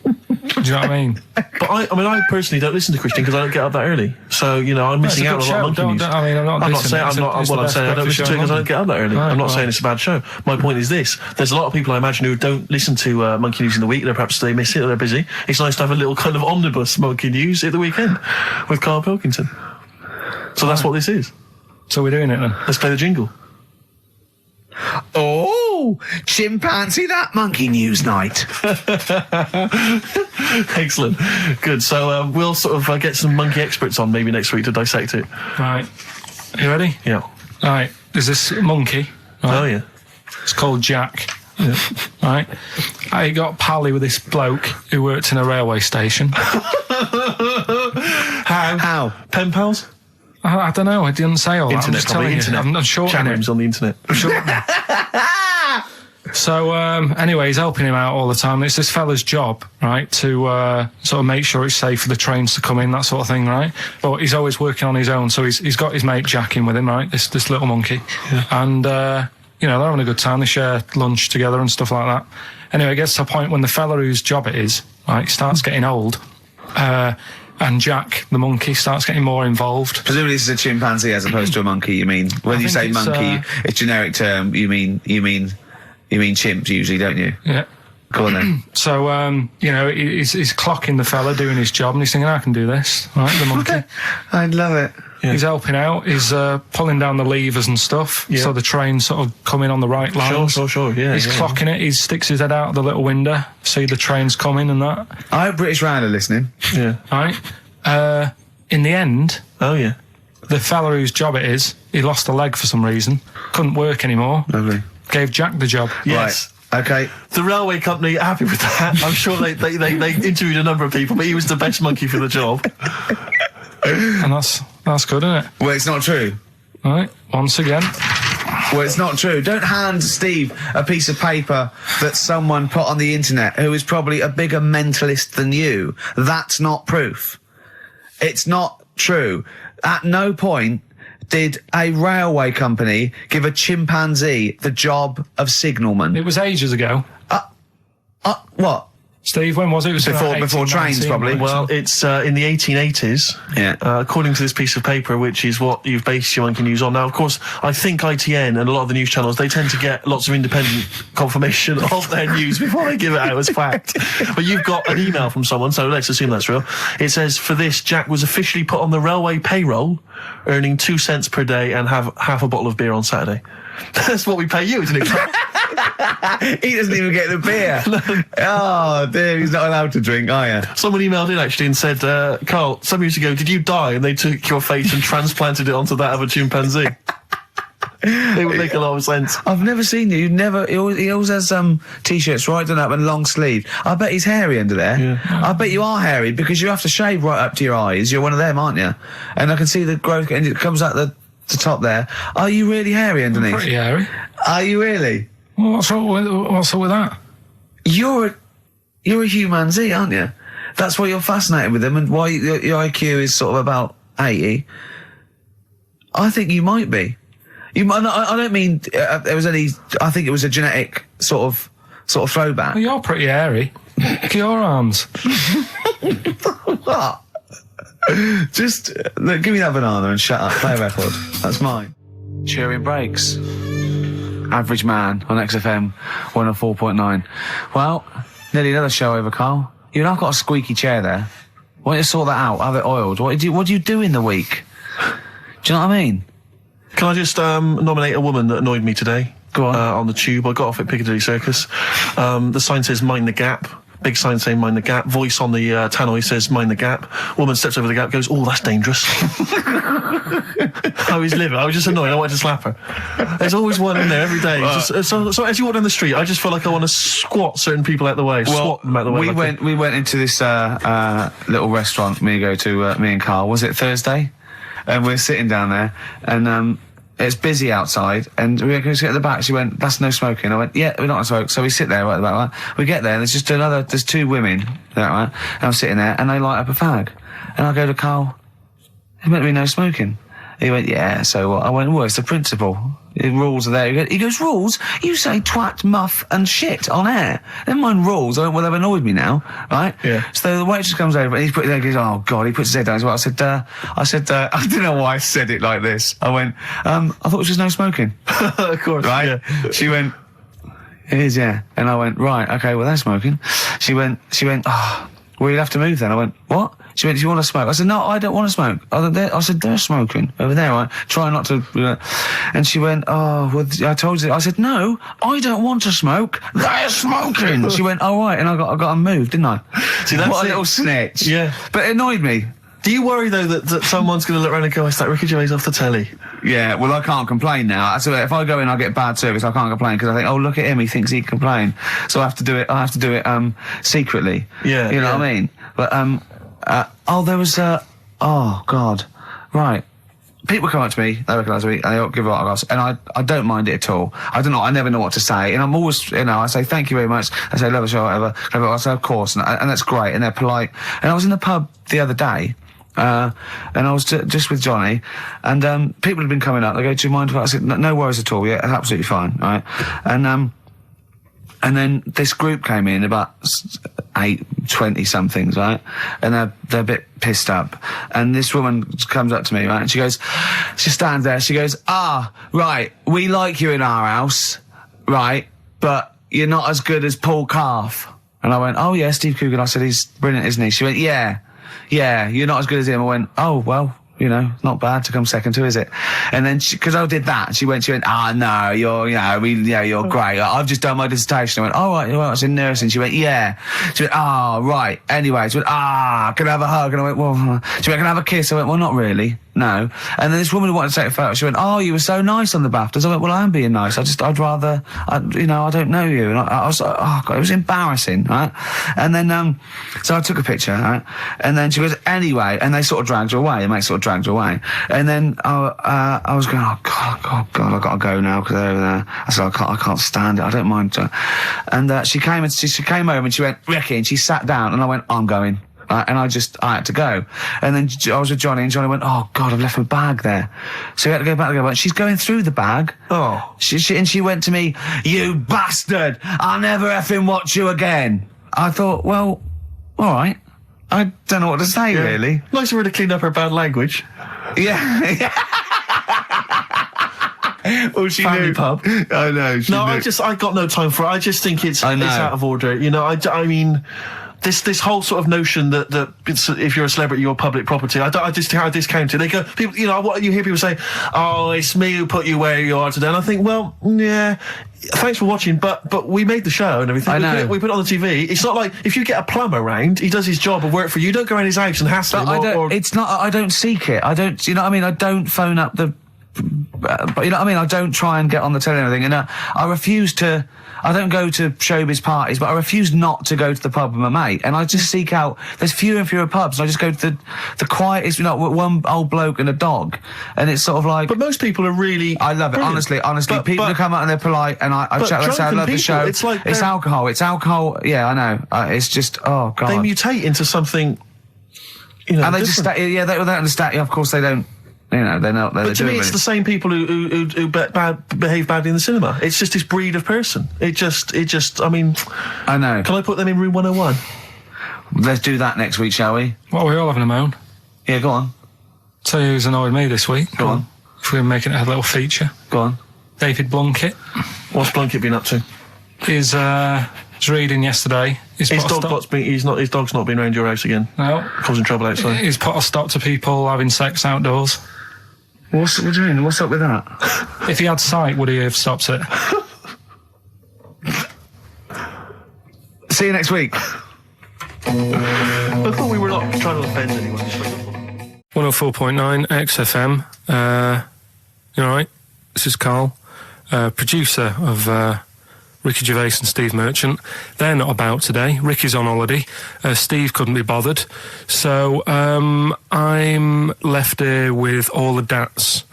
Do you know what I mean? But I personally don't listen to Christian because I don't get up that early. So, I'm missing out on a lot of Monkey News. I'm not I'm dissing saying it. I'm saying I don't listen to it because I don't get up that early. Right, I'm not right. saying it's a bad show. My point is this: there's a lot of people I imagine who don't listen to Monkey News in the week. Perhaps they miss it or they're busy. It's nice to have a little kind of omnibus Monkey News at the weekend with Karl Pilkington. So that's what this is. So we're doing it then. Let's play the jingle. Oh, Chimpanzee That Monkey News night. Excellent. Good. So we'll sort of get some monkey experts on maybe next week to dissect it. Right. You ready? Yeah. Right. There's this monkey. Right? Oh, yeah. It's called Jack. Right. I got pally with this bloke who worked in a railway station. How? Pen pals? I don't know. I didn't say all that. I'm Internet, just probably telling internet. you. I'm not Chat shortening rooms it. on the internet. So, anyway, he's helping him out all the time. It's this fella's job, right, to sort of make sure it's safe for the trains to come in, that sort of thing, right? But he's always working on his own, so he's got his mate Jack in with him, right, this little monkey. Yeah. And, they're having a good time. They share lunch together and stuff like that. Anyway, it gets to a point when the fella whose job it is, right, starts getting old, and Jack, the monkey, starts getting more involved. Presumably this is a chimpanzee as opposed to a monkey, you mean? When you say think it's, monkey, it's generic term, you mean chimps usually, don't you? Yeah. Go on then. So, he's clocking the fella doing his job, and he's thinking, I can do this, right, the monkey. I love it. Yeah. He's helping out. He's pulling down the levers and stuff, Yeah. so the train's sort of coming on the right lines. Sure. Yeah. He's clocking it. He sticks his head out of the little window, see the trains coming and that. I hope British Rand are listening. Yeah. Right. In the end, Oh, yeah. the fella whose job it is, he lost a leg for some reason, couldn't work anymore. Lovely. Gave Jack the job. Yes. Right. Okay. The railway company are happy with that. I'm sure they interviewed a number of people, but he was the best monkey for the job. And that's good, isn't it? Well, it's not true. Right. Once again. Well, it's not true. Don't hand Steve a piece of paper that someone put on the internet who is probably a bigger mentalist than you. That's not proof. It's not true. At no point did a railway company give a chimpanzee the job of signalman. It was ages ago. What? Steve, when was it? It was Before trains, 18, probably. Well, it's in the 1880s. Yeah. According to this piece of paper, which is what you've based your monkey news on. Now, of course, I think ITN and a lot of the news channels, they tend to get lots of independent confirmation of their news before they give it out as fact. But you've got an email from someone, so let's assume that's real. It says, for this, Jack was officially put on the railway payroll, earning 2 cents per day and have half a bottle of beer on Saturday. That's what we pay you, isn't it? He doesn't even get the beer. Oh, dear, he's not allowed to drink, are you? Someone emailed in actually and said, Carl, some years ago, did you die? And they took your face and transplanted it onto that of a chimpanzee. It would make a lot of sense. I've never seen you. He always has t-shirts right done up and long sleeve. I bet he's hairy under there. Yeah. I bet you are hairy because you have to shave right up to your eyes. You're one of them, aren't you? And I can see the growth, and it comes out the top there. Are you really hairy underneath? Pretty hairy. Are you really? Well, what's up with that? You're a humanity, aren't you? That's why you're fascinated with them, and why your IQ is sort of about 80. I think you might be. I don't mean there was any. I think it was a genetic sort of throwback. Well, you're pretty hairy. Look at your arms. What? Just look, give me that banana and shut up. Play a record. That's mine. Cheering breaks. Average Man on XFM 104.9. Well, nearly another show over, Carl. You've now got a squeaky chair there. Why don't you sort that out? Have it oiled. What do you do in the week? Do you know what I mean? Can I just nominate a woman that annoyed me today? Go on. On the tube. I got off at Piccadilly Circus. The sign says mind the gap. Big sign saying mind the gap. Voice on the tannoy says mind the gap. Woman steps over the gap, goes, oh, that's dangerous. I was livid. I was just annoyed. I wanted to slap her. There's always one in there every day. So as you walk down the street, I just feel like I want to squat certain people out the way. Swat them out the way. We went into this little restaurant me and Carl. Was it Thursday? And we're sitting down there, and it's busy outside, and we go sit at the back. She went, that's no smoking. I went, yeah, we're not going to smoke. So we sit there right at the back. Right? We get there, and there's two women, right? And I'm sitting there, and they light up a fag. And I go to Carl, there's meant to be no smoking. He went, yeah, so what? I went, well, it's the principle. The rules are there. He goes, rules? You say twat, muff, and shit on air. Never mind rules. I went, well, they've annoyed me now, right? Yeah. So the waitress comes over, and he's put there, goes, oh, God, he puts his head down as well. I said, I don't know why I said it like this. I went, I thought it was just no smoking. Of course. Right? Yeah. She went, it is, yeah. And I went, right, okay, well, they're smoking. She went, oh, well, you'll have to move then. I went, what? She went, do you want to smoke? I said, no, I don't want to smoke. I said, they're smoking over there, right? Try not to. And she went, oh, well, I told you. I said, no, I don't want to smoke. They're smoking. She went, oh, right. And I got to move, didn't I? See, that's what a little snitch. Yeah. But it annoyed me. Do you worry, though, that someone's going to look around and go, it's that Ricky Gervais off the telly? Yeah, well, I can't complain now. So if I go in, I get bad service. I can't complain because I think, oh, look at him. He thinks he can complain. So I have to do it secretly. Yeah. You know what I mean? But, there was, oh, God. Right. People come up to me, they recognise me, and they give a autographs, and I don't mind it at all. I never know what to say, and I'm always, I say, thank you very much, I say, love the show, whatever, I say, of course, and that's great, and they're polite. And I was in the pub the other day, and I was just with Johnny, and people had been coming up, they go, do you mind if I said, no worries at all, yeah, that's absolutely fine, right? And then this group came in, about 20-somethings, right? And they're a bit pissed up. And this woman comes up to me, right? And she stands there, she goes, right, we like you in our house, right? But you're not as good as Paul Calf. And I went, oh yeah, Steve Coogan. I said, he's brilliant, isn't he? She went, yeah, you're not as good as him. I went, oh, well, not bad to come second to, is it? And then because I did that, she went, no, you're great. I've just done my dissertation. I went, oh, right, well, I was in nursing. She went, yeah. She went, right. Anyway, she went, can I have a hug? And I went, well, she went, can I have a kiss? I went, well, not really. No. And then this woman who wanted to take a photo, she went, oh, you were so nice on the BAFTAs. I went, well, I am being nice. I'd rather, I don't know you. And I was like, oh, God, it was embarrassing, right? And then, so I took a picture, right? And then she goes, anyway, and they sort of dragged her away. The mate sort of dragged her away. And then I was going, oh, God, I've got to go now because they're over there. I said, I can't stand it. I don't mind. And she came over and she went, Ricky, and she sat down and I went, I'm going. And I had to go. And then I was with Johnny, and Johnny went, oh, God, I've left my bag there. So we had to go back and go back. She's going through the bag. Oh. She went to me, you bastard, I'll never effing watch you again. I thought, well, all right. I don't know what to say, really. Nice of her to clean up her bad language. Yeah. Well, she Family knew. pub. I know. I got no time for it. I just think it's out of order. I mean, this whole sort of notion that if you're a celebrity, you're public property. I just how I discount it. They go, people, what you hear people say, "Oh, it's me who put you where you are today." And I think, well, yeah, thanks for watching, but we made the show and everything. I know. We put it on the TV. It's not like if you get a plumber round, he does his job and work for you. You don't go around his house and hassle him. I don't seek it. I don't. You know what I mean? I don't phone up the. But you know what I mean? I don't try and get on the telly and everything. And I refuse to. I don't go to showbiz parties, but I refuse not to go to the pub with my mate. And I just seek out. There's fewer and fewer pubs. And I just go to the quietest. One old bloke and a dog, and it's sort of like. But most people are really. I love it. Brilliant. Honestly, people who come out and they're polite, and I chat. Let's say I love the show. It's like it's alcohol. It's alcohol. Yeah, I know. It's just oh god. They mutate into something. And they different. just they don't understand. Yeah, of course they don't. They're not. But to me, it's the same people who behave badly in the cinema. It's just this breed of person. It just. I mean, I know. Can I put them in room 101? Let's do that next week, shall we? Well, we're all having a moan. Yeah, go on. Tell you who's annoyed me this week. Go on. If we're making it a little feature. Go on. David Blunkett. What's Blunkett been up to? Was reading yesterday. His dog's not been around your house again. No. Causing trouble outside. He's put a stop to people having sex outdoors. What do you mean? What's up with that? If he had sight, would he have stopped it? See you next week. I thought we were not trying to offend anyone. 104.9 XFM. You alright? This is Karl, producer of Ricky Gervais and Steve Merchant. They're not about today. Ricky's on holiday. Steve couldn't be bothered. So I'm left here with all the DATs.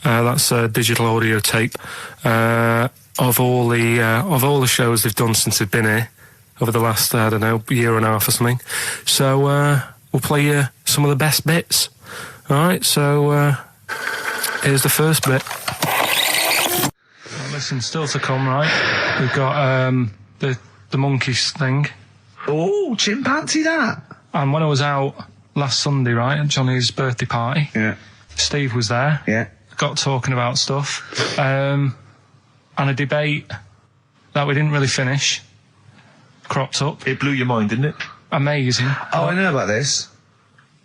That's a digital audio tape of all the shows they've done since they've been here over the last, I don't know, year and a half or something. So we'll play you some of the best bits. Alright, so here's the first bit. Listen, still to come, right? We've got the monkeys thing. Oh, chimpanzee that. And when I was out last Sunday, right, at Johnny's birthday party, yeah, Steve was there. Yeah. Got talking about stuff. And a debate that we didn't really finish cropped up. It blew your mind, didn't it? Amazing. Oh, I know about this.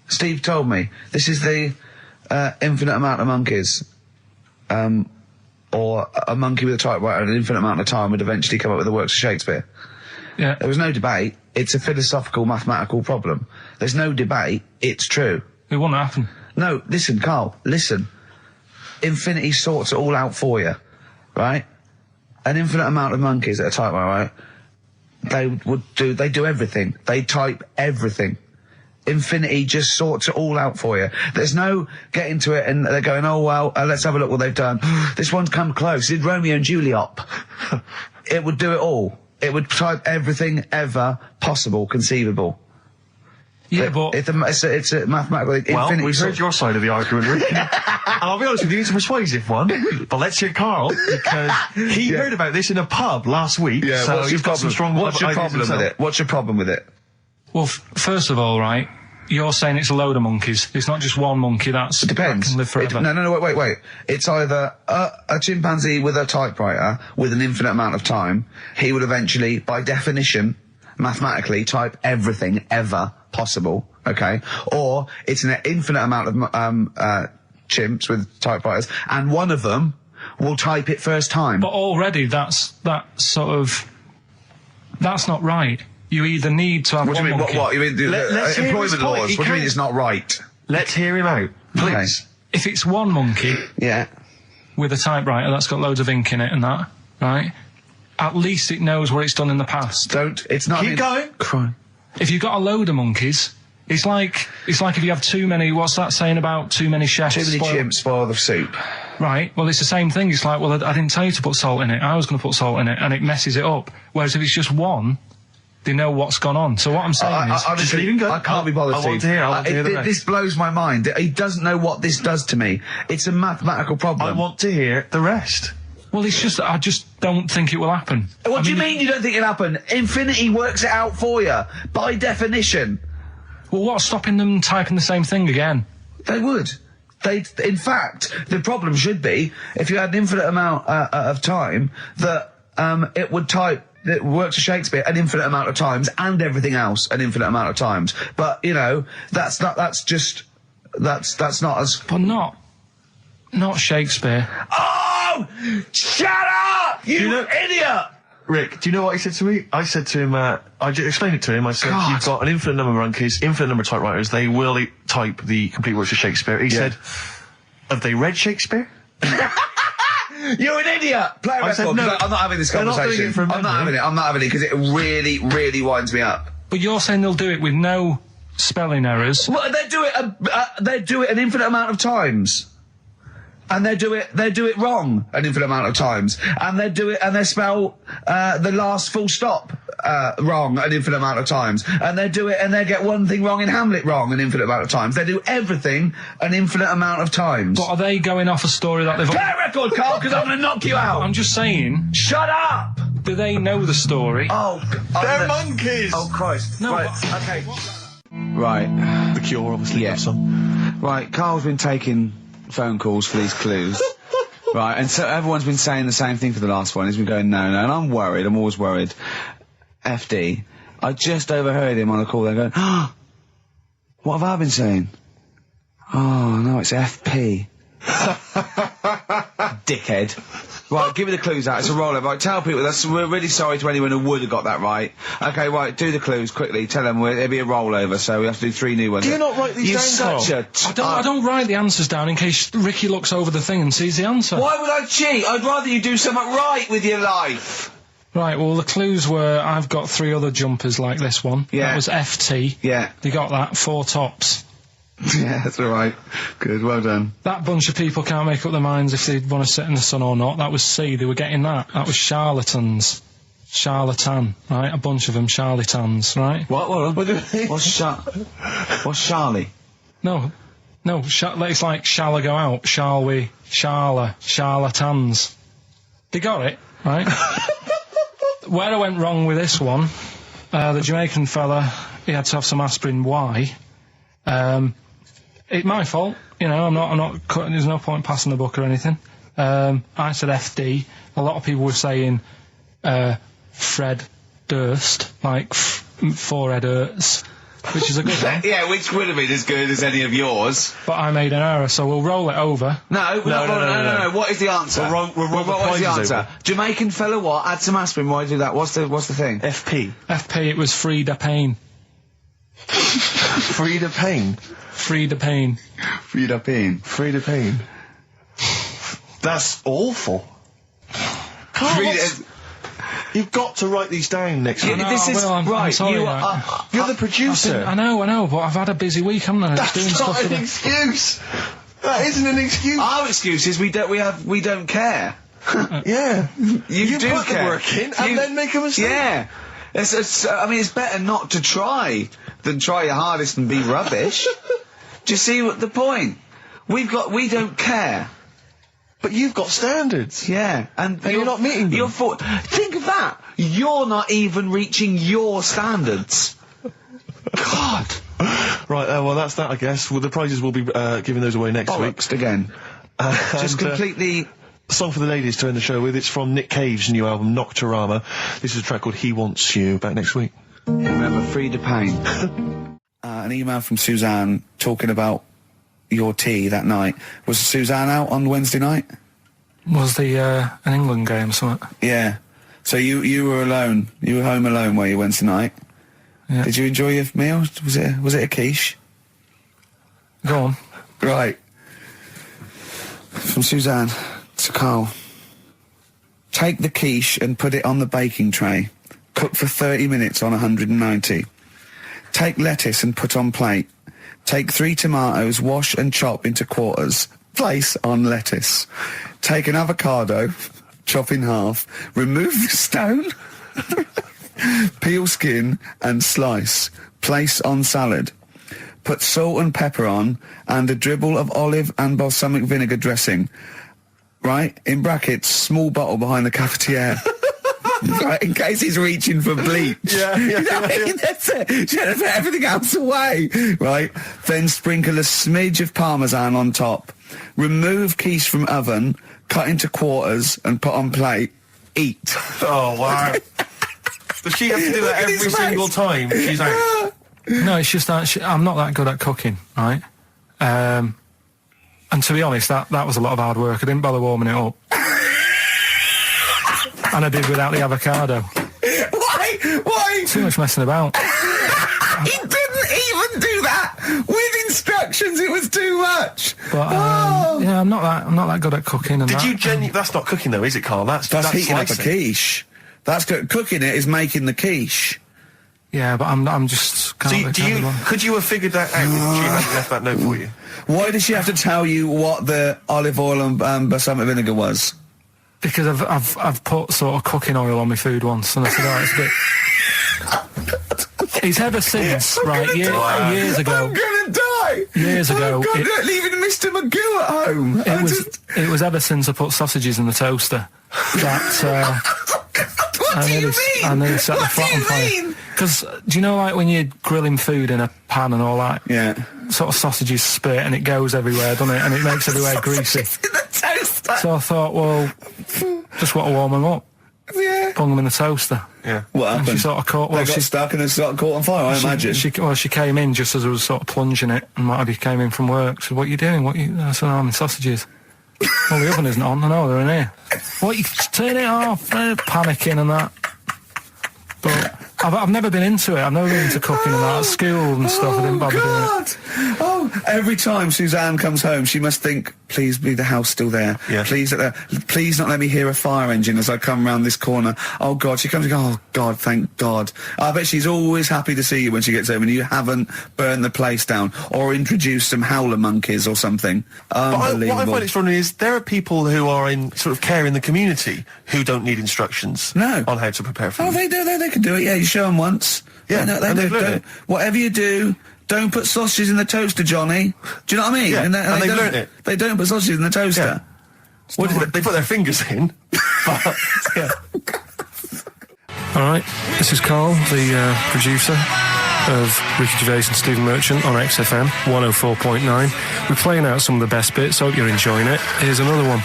Steve told me. This is the infinite amount of monkeys. Or a monkey with a typewriter an infinite amount of time would eventually come up with the works of Shakespeare. Yeah. There was no debate. It's a philosophical, mathematical problem. There's no debate. It's true. It wouldn't happen. No, listen, Karl, listen. Infinity sorts it all out for you, right? An infinite amount of monkeys at a typewriter, right? They do everything. They type everything. Infinity just sorts it all out for you. There's no getting to it and they're going, oh, well, let's have a look what they've done. This one's come close. Did Romeo and Juliet. It would do it all. It would type everything ever possible, conceivable. Yeah, but it's a mathematical. Well, infinity we've heard your side of the argument, Rick. And I'll be honest with you, it's a persuasive one. But let's hear Karl, because he heard about this in a pub last week. Yeah, so he's got some strong What's your ideas problem with it? What's your problem with it? Well, first of all, right, you're saying it's a load of monkeys. It's not just one monkey. It depends. That can live forever. No, wait. It's either a chimpanzee with a typewriter with an infinite amount of time. He would eventually, by definition, mathematically, type everything ever possible. Okay, or it's an infinite amount of chimps with typewriters, and one of them will type it first time. But already, that's not right. You either need to have what one do you mean? monkey. What? You mean let's employment laws? What do you mean it's not right? Let's hear him out, please. Okay. If it's one monkey, yeah, with a typewriter that's got loads of ink in it and that, right? At least it knows what it's done in the past. It's not. Keep going. Crime. If you've got a load of monkeys, it's like if you have too many. What's that saying about too many chefs? Too many chimps spoil the soup. Right. Well, it's the same thing. It's like, well, I didn't tell you to put salt in it. I was going to put salt in it, and it messes it up. Whereas if it's just one, they know what's gone on. So what I'm saying is, just leave him go. I can't be bothered. I want to hear the rest. This blows my mind. He doesn't know what this does to me. It's a mathematical problem. I want to hear the rest. Well, it's just I just don't think it will happen. What do you mean you don't think it'll happen? Infinity works it out for you by definition. Well, what's stopping them typing the same thing again? They would. In fact, the problem should be if you had an infinite amount of time that it would type the works of Shakespeare an infinite amount of times and everything else an infinite amount of times. But, you know, that's not as... But not Shakespeare. Oh! Shut up! You idiot! Rick, do you know what he said to me? I said to him, I explained it to him. I said, God. you've got an infinite number of monkeys, infinite number of typewriters. They will type the complete works of Shakespeare. He said, have they read Shakespeare? You're an idiot! Play a record. said, no, I'm not having this they're not doing conversation. it from I'm not having it. I'm not having it because it really, really winds me up. But you're saying they'll do it with no spelling errors. Well, they do it an infinite amount of times. And they do it wrong an infinite amount of times. And they spell the last full stop wrong an infinite amount of times. And they do it and they get one thing wrong in Hamlet wrong an infinite amount of times. They do everything an infinite amount of times. But are they going off a story that they've... Play a record, Carl, because I'm going to knock you out. I'm just saying, Shut up! do they know the story? Oh, They're monkeys! Oh, Christ. No, Right, but- okay. Right. The Cure, obviously, Yeah. love song. Right, Carl's been taking phone calls for these clues. Right, and so everyone's been saying the same thing for the last one. He's been going, no, and I'm worried, I'm always worried. FD, I just overheard him on a call there going, oh, what have I been saying? Oh, no, it's FP. Dickhead. Right, give me the clues out. It's a rollover. Right, tell people, we're really sorry to anyone who would have got that right. Okay, right, do the clues quickly. Tell them it'll be a rollover, so we have to do 3 new ones. Do you not write these You're down, such Carl? a... I don't write the answers down in case Ricky looks over the thing and sees the answer. Why would I cheat? I'd rather you do something right with your life. Right, well, the clues were I've got 3 other jumpers like this one. Yeah. That was FT. Yeah. They got that, 4 tops. Yeah, that's all right. Good, well done. That bunch of people can't make up their minds if they want to sit in the sun or not. That was C, they were getting that. That was charlatans. Charlatan, right? A bunch of them, charlatans, right? What what's Charlie? No, it's like, shall I go out? Shall we? Charlatans. They got it, right? Where I went wrong with this one, the Jamaican fella, he had to have some aspirin. Why? It's my fault, you know, I'm not cutting, there's no point passing the book or anything. I said FD. A lot of people were saying, Fred Durst, like, forehead hurts, which is a good one. Yeah, which would have been as good as any of yours. But I made an error, so we'll roll it over. No. What is the answer? We'll roll the What is the prizes answer? over. Jamaican fella what? Add some aspirin, why do that? What's the thing? FP. FP, it was Frida Payne. Frida Payne. Frida Payne. Frida Payne. Frida Payne. That's awful. Carl, Frida- you've got to write these down next week. No, this is I'm right. sorry, You mate. are. You're the producer. I know, but I've had a busy week, haven't I? Just doing That's stuff not for an the- excuse. That isn't an excuse. Our excuse is we don't care. Yeah. You do put care. the work in and then make a mistake. Yeah. I mean, it's better not to try than try your hardest and be rubbish. Do you see what the point? We don't care. But you've got standards. Yeah, and you're not meeting them. Think of that. You're not even reaching your standards. God. Right, well, that's that, I guess. Well, the prizes will be giving those away next week. Bollocks again. Just completely... Song for the ladies to end the show with. It's from Nick Cave's new album, Nocturama. This is a track called He Wants You. Back next week. Remember, Frida Payne. An email from Suzanne talking about your tea that night. Was Suzanne out on Wednesday night? Was the an England game or something? Yeah. So you were alone. You were home alone, were you, Wednesday night? Yeah. Did you enjoy your meal? Was it a quiche? Go on. Right. From Suzanne to Carl. Take the quiche and put it on the baking tray. Cook for 30 minutes on 190. Take lettuce and put on plate. Take 3 tomatoes, wash and chop into quarters. Place on lettuce. Take an avocado, chop in half. Remove the stone. Peel skin and slice. Place on salad. Put salt and pepper on and a dribble of olive and balsamic vinegar dressing. Right? In brackets, small bottle behind the cafetiere. Right, in case he's reaching for bleach. Yeah. You know what I mean? That's it. Trying to put everything else away. Right? Then sprinkle a smidge of parmesan on top. Remove quiche from oven, cut into quarters and put on plate. Eat. Oh, wow. Does she have to do that every single time she's out? No, it's just that I'm not that good at cooking, right? And to be honest, that was a lot of hard work. I didn't bother warming it up. And I did without the avocado. Why? Too much messing about. He didn't even do that with instructions. It was too much. But yeah, I'm not that good at cooking. And Did you that's not cooking though, is it, Carl? That's heating up a slicing. quiche. That's cooking it is making the quiche. Yeah, but I'm just. Could you have figured that out if she hadn't left that note for you? Why does she have to tell you what the olive oil and balsamic vinegar was? Because I've put sort of cooking oil on my food once, and I said, oh, it's a bit. He's ever since, right? Years ago. I'm gonna die. Years ago, Leaving Mr. Magoo at home. It was ever since I put sausages in the toaster that. What do you mean? I nearly set the What do flat on you fire. mean? Because do you know, like when you're grilling food in a pan and all that? Yeah. Sort of sausages spit and it goes everywhere, doesn't it? And it makes everywhere greasy. In the toaster. So I thought, well, just want to warm them up. Yeah. Bung them in the toaster. Yeah. What And happened? she sort of caught. They got stuck and then sort of caught on fire. I imagine. She came in just as I was sort of plunging it, and Matty came in from work. She said, "What are you doing? I said, I'm in sausages." Well, the oven isn't on. I know they're in here. What? You turn it off? Panicking and that. But I've never been into it. I've never been into cooking and that. At school and stuff, I didn't bother doing it. Oh, every time Suzanne comes home, she must think, please be the house still there. Yeah. Please not let me hear a fire engine as I come round this corner. Oh, God. She comes and goes, oh, God, thank God. I bet she's always happy to see you when she gets home and you haven't burned the place down or introduced some howler monkeys or something. Unbelievable. What I find extraordinary is there are people who are in sort of care in the community who don't need instructions No. on how to prepare food. Oh, they do. They can do it. Yeah, you show them once. Yeah, they and do. they've learned it. Whatever you do, don't put sausages in the toaster, Johnny. Do you know what I mean? Yeah, and they've don't- learnt it. They don't put sausages in the toaster. What did they put their fingers in? But, yeah. All right, this is Carl, the producer of Ricky Gervais and Stephen Merchant on XFM 104.9. We're playing out some of the best bits. Hope you're enjoying it. Here's another one.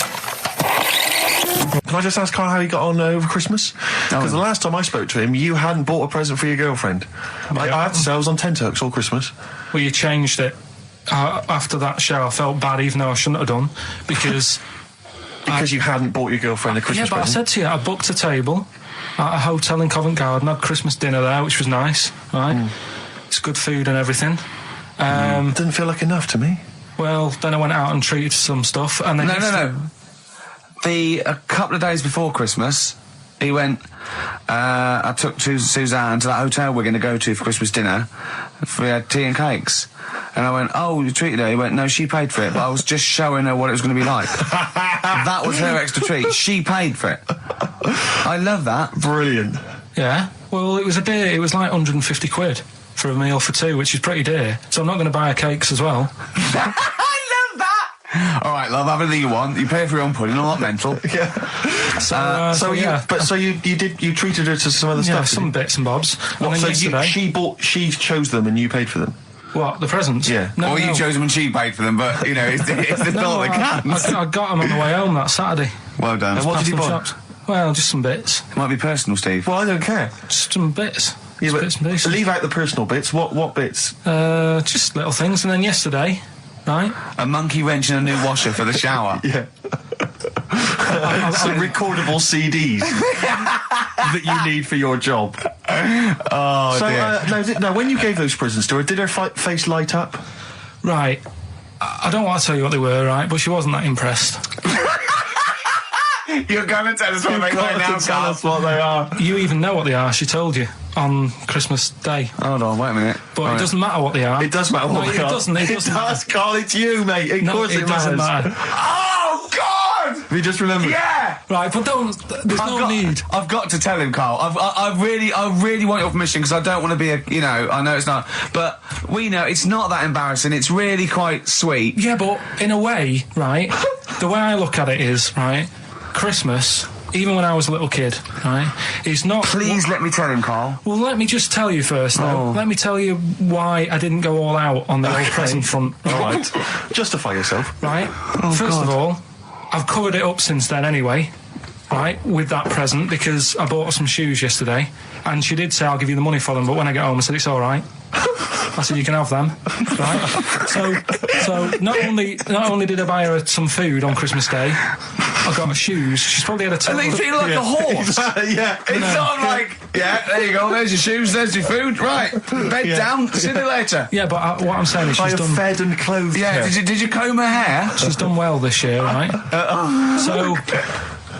Can I just ask Carl how he got on over Christmas? Because the last time I spoke to him, you hadn't bought a present for your girlfriend. I have to say, I was on tenterhooks all Christmas. Well, you changed it. After that show, I felt bad, even though I shouldn't have done, because... Because you hadn't bought your girlfriend a Christmas Yeah, but present. I said to you, I booked a table at a hotel in Covent Garden, had Christmas dinner there, which was nice, right? It's good food and everything. Didn't feel like enough to me. Well, then I went out and treated some stuff, and then... No. A couple of days before Christmas, he went, I took Suzanne to that hotel we're going to go to for Christmas dinner. We had tea and cakes. And I went, oh, you treated her? He went, no, she paid for it, but I was just showing her what it was going to be like. That was her extra treat. She paid for it. I love that. Brilliant. Yeah. Well, it was a dear. It was like 150 quid for a meal for two, which is pretty dear. So I'm not going to buy her cakes as well. I love that! All right, love, have anything you want. You pay for your own pudding, not mental. Yeah. So you treated her to some other Yeah, stuff? some bits and bobs. And then So yesterday... she chose them and you paid for them? What, the presents? Yeah. No, Or you no. chose them and she paid for them, but, you know, it's the thought that counts. I got them on the way home that Saturday. Well done. And what did you Past buy? some shops. Well, just some bits. It might be personal, Steve. Well, I don't care. Just some bits. Yeah, Just but bits and pieces. leave out the personal bits. What bits? Just little things. And then yesterday, right? A monkey wrench and a new washer for the shower. Yeah. Some recordable CDs that you need for your job. Oh, So, dear. now, when you gave those presents to her, did her face light up? Right. I don't want to tell you what they were, right? But she wasn't that impressed. You're going to tell us what they were now, Tell Carl. us what they are. You even know what they are. She told you on Christmas Day. Hold on, wait a minute. But Right. it doesn't matter what they are. It does matter what No, they are. it doesn't. It doesn't does, Carl. It's you, mate. Of No, course it doesn't matter. Oh, God! Have you just remembered? Yeah! Right, but there's no need. I've got to tell him, Carl. I really want your permission because I don't want to be I know it's not, but we know it's not that embarrassing. It's really quite sweet. Yeah, but in a way, right, the way I look at it is, right, Christmas, even when I was a little kid, right, is not... Please let me tell him, Carl. Well, let me just tell you first, though. Oh. Let me tell you why I didn't go all out on the old present front. All right. Justify yourself. Right? First of all, I've covered it up since then anyway. right, with that present because I bought her some shoes yesterday, and she did say I'll give you the money for them, but when I get home I said it's all right. I said you can have them, right? So not only did I buy her some food on Christmas Day, I got her shoes. She's probably had a And they feel like a horse. Yeah. It's sort of like, yeah, there you go, there's your shoes, there's your food, right, bed down, see you later. Yeah, but what I'm saying is I she's have done. fed and clothed Yeah, her. did you comb her hair? She's done well this year, right? So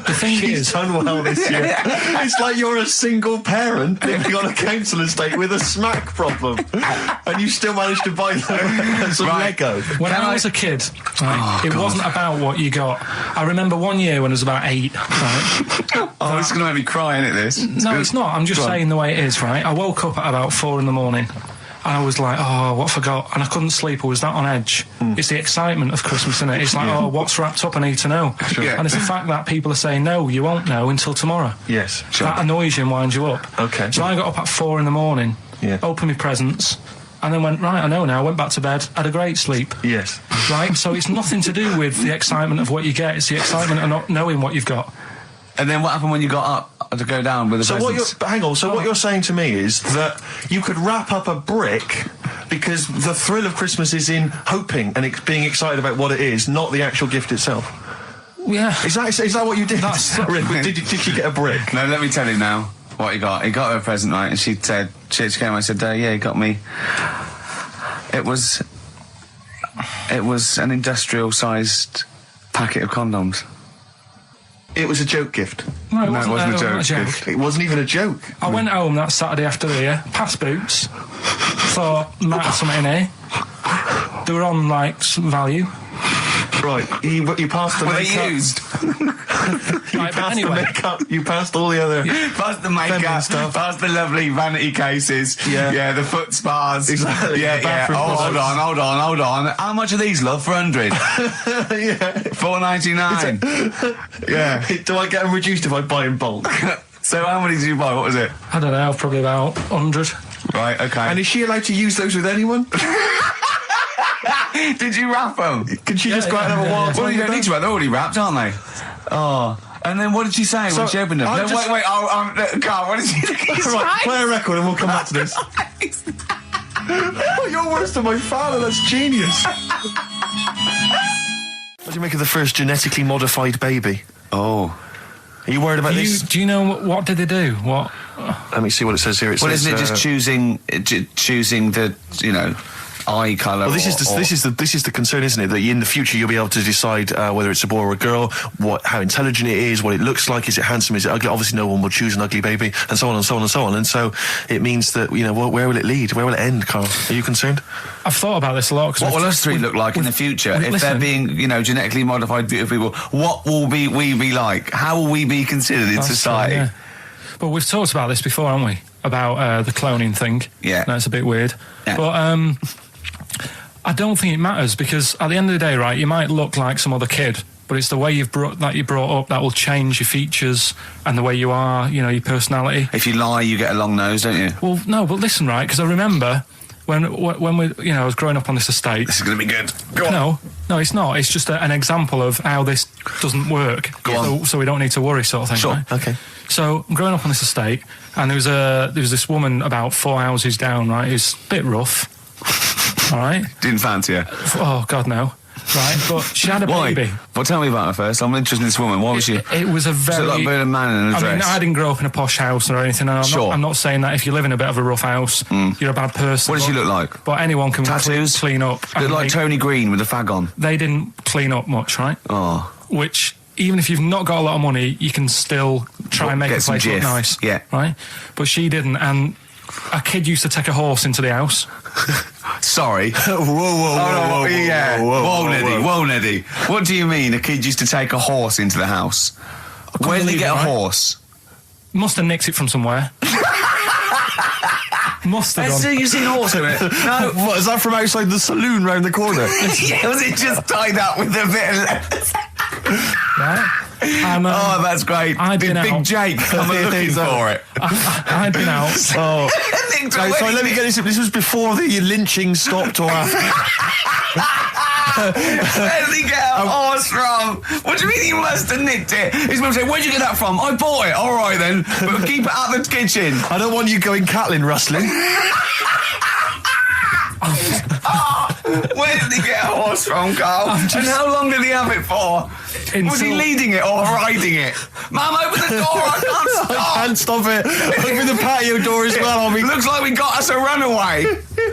the thing She's is, done well this year. It's like you're a single parent living on a council estate with a smack problem, and you still managed to buy them some Lego. when I was a kid, right, it wasn't about what you got. I remember one year when I was about 8, right? Oh, this is going to make me cry, isn't it, this? No, it's not. I'm just saying the way it is, right? I woke up at about 4 in the morning. And I was like, oh, what have I got? And I couldn't sleep. I was that on edge. It's the excitement of Christmas, isn't it? It's like, oh, what's wrapped up? I need to know. Yeah. And it's the fact that people are saying, no, you won't know until tomorrow. Yes. That annoys you and winds you up. Okay. So I got up at 4 in the morning, opened my presents, and then went, right, I know now, went back to bed, had a great sleep. Yes. Right? So it's nothing to do with the excitement of what you get. It's the excitement of not knowing what you've got. And then what happened when you got up to go down with the presents? What you're saying to me is that you could wrap up a brick because the thrill of Christmas is in hoping and being excited about what it is, not the actual gift itself. Yeah. Is that what you did? Did you get a brick? No, let me tell you now what he got. He got her a present, right? And she said, she came and said, yeah, he got me. It was an industrial-sized packet of condoms. It was a joke gift. No, it wasn't a joke. gift. It wasn't even a joke. I went home that Saturday after the year, past Boots, thought, might have something in here. They were on, like, some value. Right, you passed the Were makeup. they used? Right, but The anyway, makeup. You passed all the other. Past the makeup, feminine stuff. past the lovely vanity cases, Yeah. the foot spas. Exactly. Yeah, The yeah. bathroom Oh, products. hold on. How much are these, love, for 100? Yeah. $4.99. Yeah. Do I get them reduced if I buy in bulk? So how many did you buy? What was it? I don't know, probably about 100. Right, okay. And is she allowed to use those with anyone? Did you wrap them? Can she just go out and have a wild Well, time you with don't need them? to wrap. They're already wrapped, aren't they? Oh. And then what did she say So, when she opened them? I No, just- wait. Carl, what did she say? Right, play a record and we'll come back to this. Oh, you're worse than my father. That's genius. What do you make of the first genetically modified baby? Oh. Are you worried about this? Do you know what did they do? What? Let me see what it says here. It Well, says, isn't it just choosing the, eye colour? Well, this is the concern, isn't it? That in the future you'll be able to decide whether it's a boy or a girl, how intelligent it is, what it looks like, is it handsome, is it ugly? Obviously, no one will choose an ugly baby, and so on and so on and so on. And so it means that where will it lead? Where will it end, Carl? Are you concerned? I've thought about this a lot. What will us three look like in the future if they're being, genetically modified beautiful people? What will we be like? How will we be considered in society? Yeah. But we've talked about this before, haven't we? About the cloning thing. Yeah. That's a bit weird. Yeah. But I don't think it matters because at the end of the day, right, you might look like some other kid, but it's the way you're brought up that will change your features and the way you are, your personality. If you lie, you get a long nose, don't you? Well, no, but listen, right, because I remember when we, I was growing up on this estate. This is going to be good. Go on. No, it's not. It's just an example of how this doesn't work. Go on. So we don't need to worry, sort of thing. Sure. Right? Okay. So I'm growing up on this estate, and there was this woman about 4 houses down, right, who's a bit rough. All right. Didn't fancy her. Oh God, no. Right, but she had a Why? baby. Well, tell me about her first. I'm interested in this woman. Why was she? It was a very. Was it like being a man in a I mean, dress? I didn't grow up in a posh house or anything. And Sure. I'm not saying that if you live in a bit of a rough house, you're a bad person. What did she look like? But anyone can Tattoos? clean up. Looked And like Tony Green with a fag on. they didn't clean up much, right? Oh. Which, even if you've not got a lot of money, you can still try and make Get the some place look jiff. nice. Yeah. Right? But she didn't. And a kid used to take a horse into the house. Sorry. Whoa, Yeah. Whoa, Neddy. whoa. Whoa, Neddy. What do you mean a kid used to take a horse into the house? Where did he believe get it, a right? horse? Must have nicked it from somewhere. Must have done. You seen a horse in it? No. What, is that from outside the saloon round the corner? Yeah, was it just tied up with a bit of leather? Right? And, Oh, that's great. I'd Did been Big out. Jake come looking for it? I'd been out. Oh. Sorry, let me get this. This was before the lynching stopped or after? Where did he get a horse from? What do you mean he must have nicked it? His mum said, where'd you get that from? I bought it. All right then, but keep it out of the kitchen. I don't want you going Catlin rustling. Where did he get a horse from, Carl? And how long did he have it for? Was he leading it or riding it? Mum, open the door, I can't stop. I can't stop it. Open the patio door as well. Looks like we got us a runaway.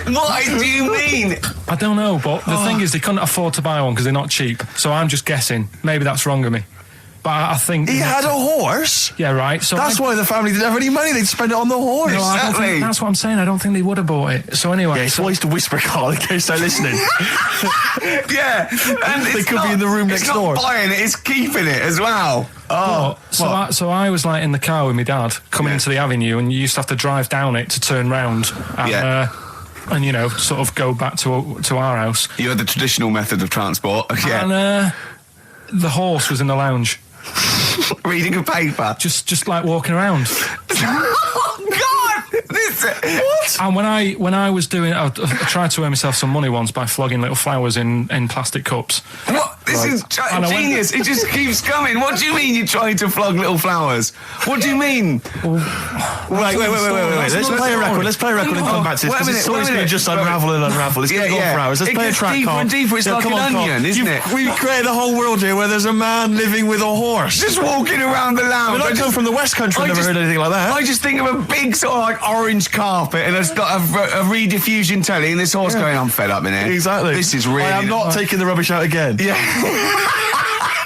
What do you mean? I don't know, but the thing is, they couldn't afford to buy one because they're not cheap. So I'm just guessing. Maybe that's wrong of me. But I think... He had a horse? Yeah, right. So that's why the family didn't have any money. They'd spend it on the horse. No, I don't think, that's what I'm saying. I don't think they would have bought it. So anyway... Yeah, it's always to whisper, Carl, in case they're listening. Yeah. And they could be in the room next door. It's not buying it, it's keeping it as well. Oh. So I was like in the car with my dad coming into the avenue, and you used to have to drive down it to turn round. And you know, sort of go back to our house. You had the traditional method of transport. Yeah. And the horse was in the lounge. Reading a paper. Just like walking around. Oh, God! What? And when I was doing I tried to earn myself some money once by flogging little flowers in plastic cups. What? This is genius. It just keeps coming. What do you mean you're trying to flog little flowers? What do you mean? Wait. Let's play a record. Let's play a record and come back to this. This story's going to just unravel and unravel. It's going to go on for hours. Let's play a track, deeper Carl. and deeper. It's like an onion, isn't it? We've created a whole world here where there's a man living with a horse. Just walking around the lounge. I come from the West Country. I've never heard anything like that. I just think of a big sort of like orange carpet and it's got a rediffusion telly and this horse going, I'm fed up in here. Exactly. This is really... I am not taking the rubbish out again. Yeah.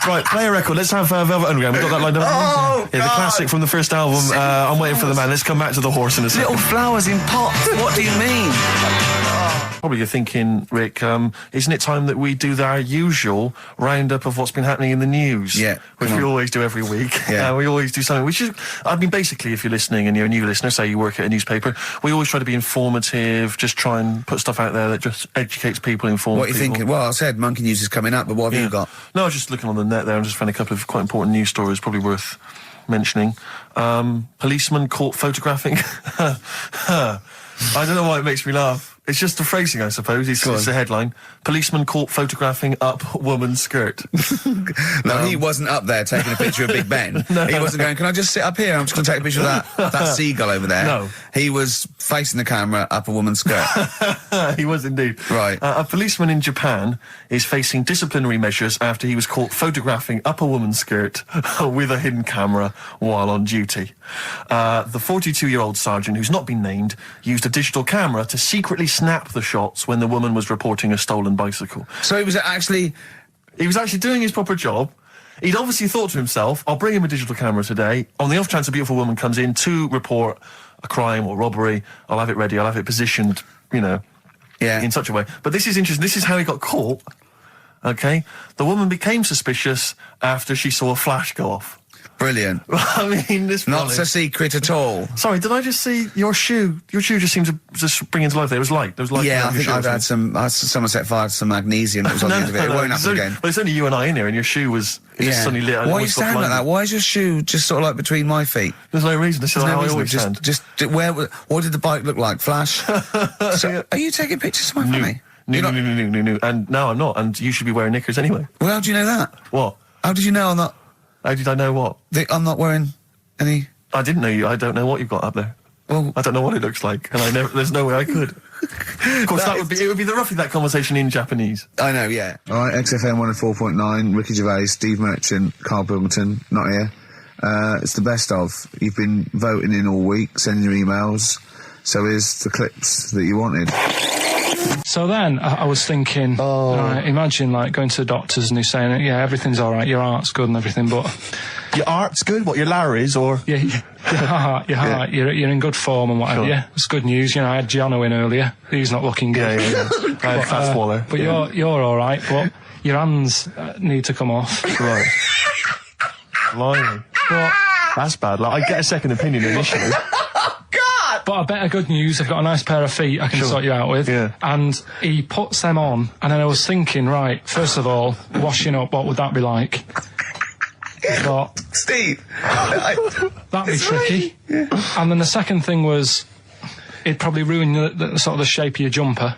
Right, play a record. Let's have Velvet Underground. We've got that lined up. Oh, yeah, the classic from the first album. I'm Waiting for the Man. Let's come back to the horse in a second. Little flowers in pots. What do you mean? Probably you're thinking, Rick, isn't it time that we do our usual roundup of what's been happening in the news? Yeah. Which we always do every week. Yeah. We always do something, which is, I mean, basically, if you're listening and you're a new listener, say you work at a newspaper, we always try to be informative, just try and put stuff out there that just educates people, informs people. What are you thinking? Well, I said Monkey News is coming up, but what have you got? No, I was just looking on the net there and just found a couple of quite important news stories, probably worth mentioning. Policeman caught photographing. I don't know why it makes me laugh. It's just the phrasing, I suppose. It's the headline. Policeman caught photographing up woman's skirt. No, he wasn't up there taking a picture of Big Ben. He wasn't going, can I just sit up here? I'm just going to take a picture of that seagull over there. No. He was facing the camera up a woman's skirt. He was indeed. Right. A policeman in Japan is facing disciplinary measures after he was caught photographing up a woman's skirt with a hidden camera while on duty. The 42-year-old sergeant, who's not been named, used a digital camera to secretly snap the shots when the woman was reporting a stolen bicycle. So he was actually doing his proper job. He'd obviously thought to himself, I'll bring him a digital camera today. On the off chance a beautiful woman comes in to report a crime or robbery, I'll have it ready, I'll have it positioned, in such a way. But this is interesting. This is how he got caught. Okay? The woman became suspicious after she saw a flash go off. brilliant. I mean, this Not a secret at all. Sorry, did I just see your shoe? Your shoe just seemed to just spring into life there. It was light. There was light. Yeah, I think I've had someone set fire to some magnesium that was on the end of it. It won't happen again. But it's only you and I in here, and your shoe was just suddenly lit. Why are you standing like that? Why is your shoe just sort of like between my feet? There's no reason. This is how I always stand. What did the bike look like? Flash? So, are you taking pictures of my family? No. And no, I'm not. And you should be wearing knickers anyway. Well, how do you know that? What? How did you know I'm not? How did I know what? I'm not wearing any... I didn't know you. I don't know what you've got up there. Well, I don't know what it looks like, and there's no way I could. Of course, it would be roughly that conversation in Japanese. I know, yeah. All right, XFM 104.9, Ricky Gervais, Steve Merchant, Karl Pilkington, not here. It's the best of. You've been voting in all week, sending your emails. So here's the clips that you wanted. So then I was thinking, imagine like going to the doctors and he's saying, yeah, everything's all right, your heart's good and everything, but... Your art's good? What, your Larry's, or...? Yeah, your heart, you're in good form and whatever, yeah. It's good news, I had Giano in earlier, he's not looking good. Yeah. I had Fat Swaller. But you're all right, but your hands need to come off. Right. Blimey. But... That's bad. Like, I get a second opinion initially. But a better good news, I've got a nice pair of feet I can sort you out with. Yeah. And he puts them on, and then I was thinking, right, first of all, washing up, what would that be like? But Steve! That'd be tricky. Yeah. And then the second thing was, it'd probably ruin the sort of the shape of your jumper.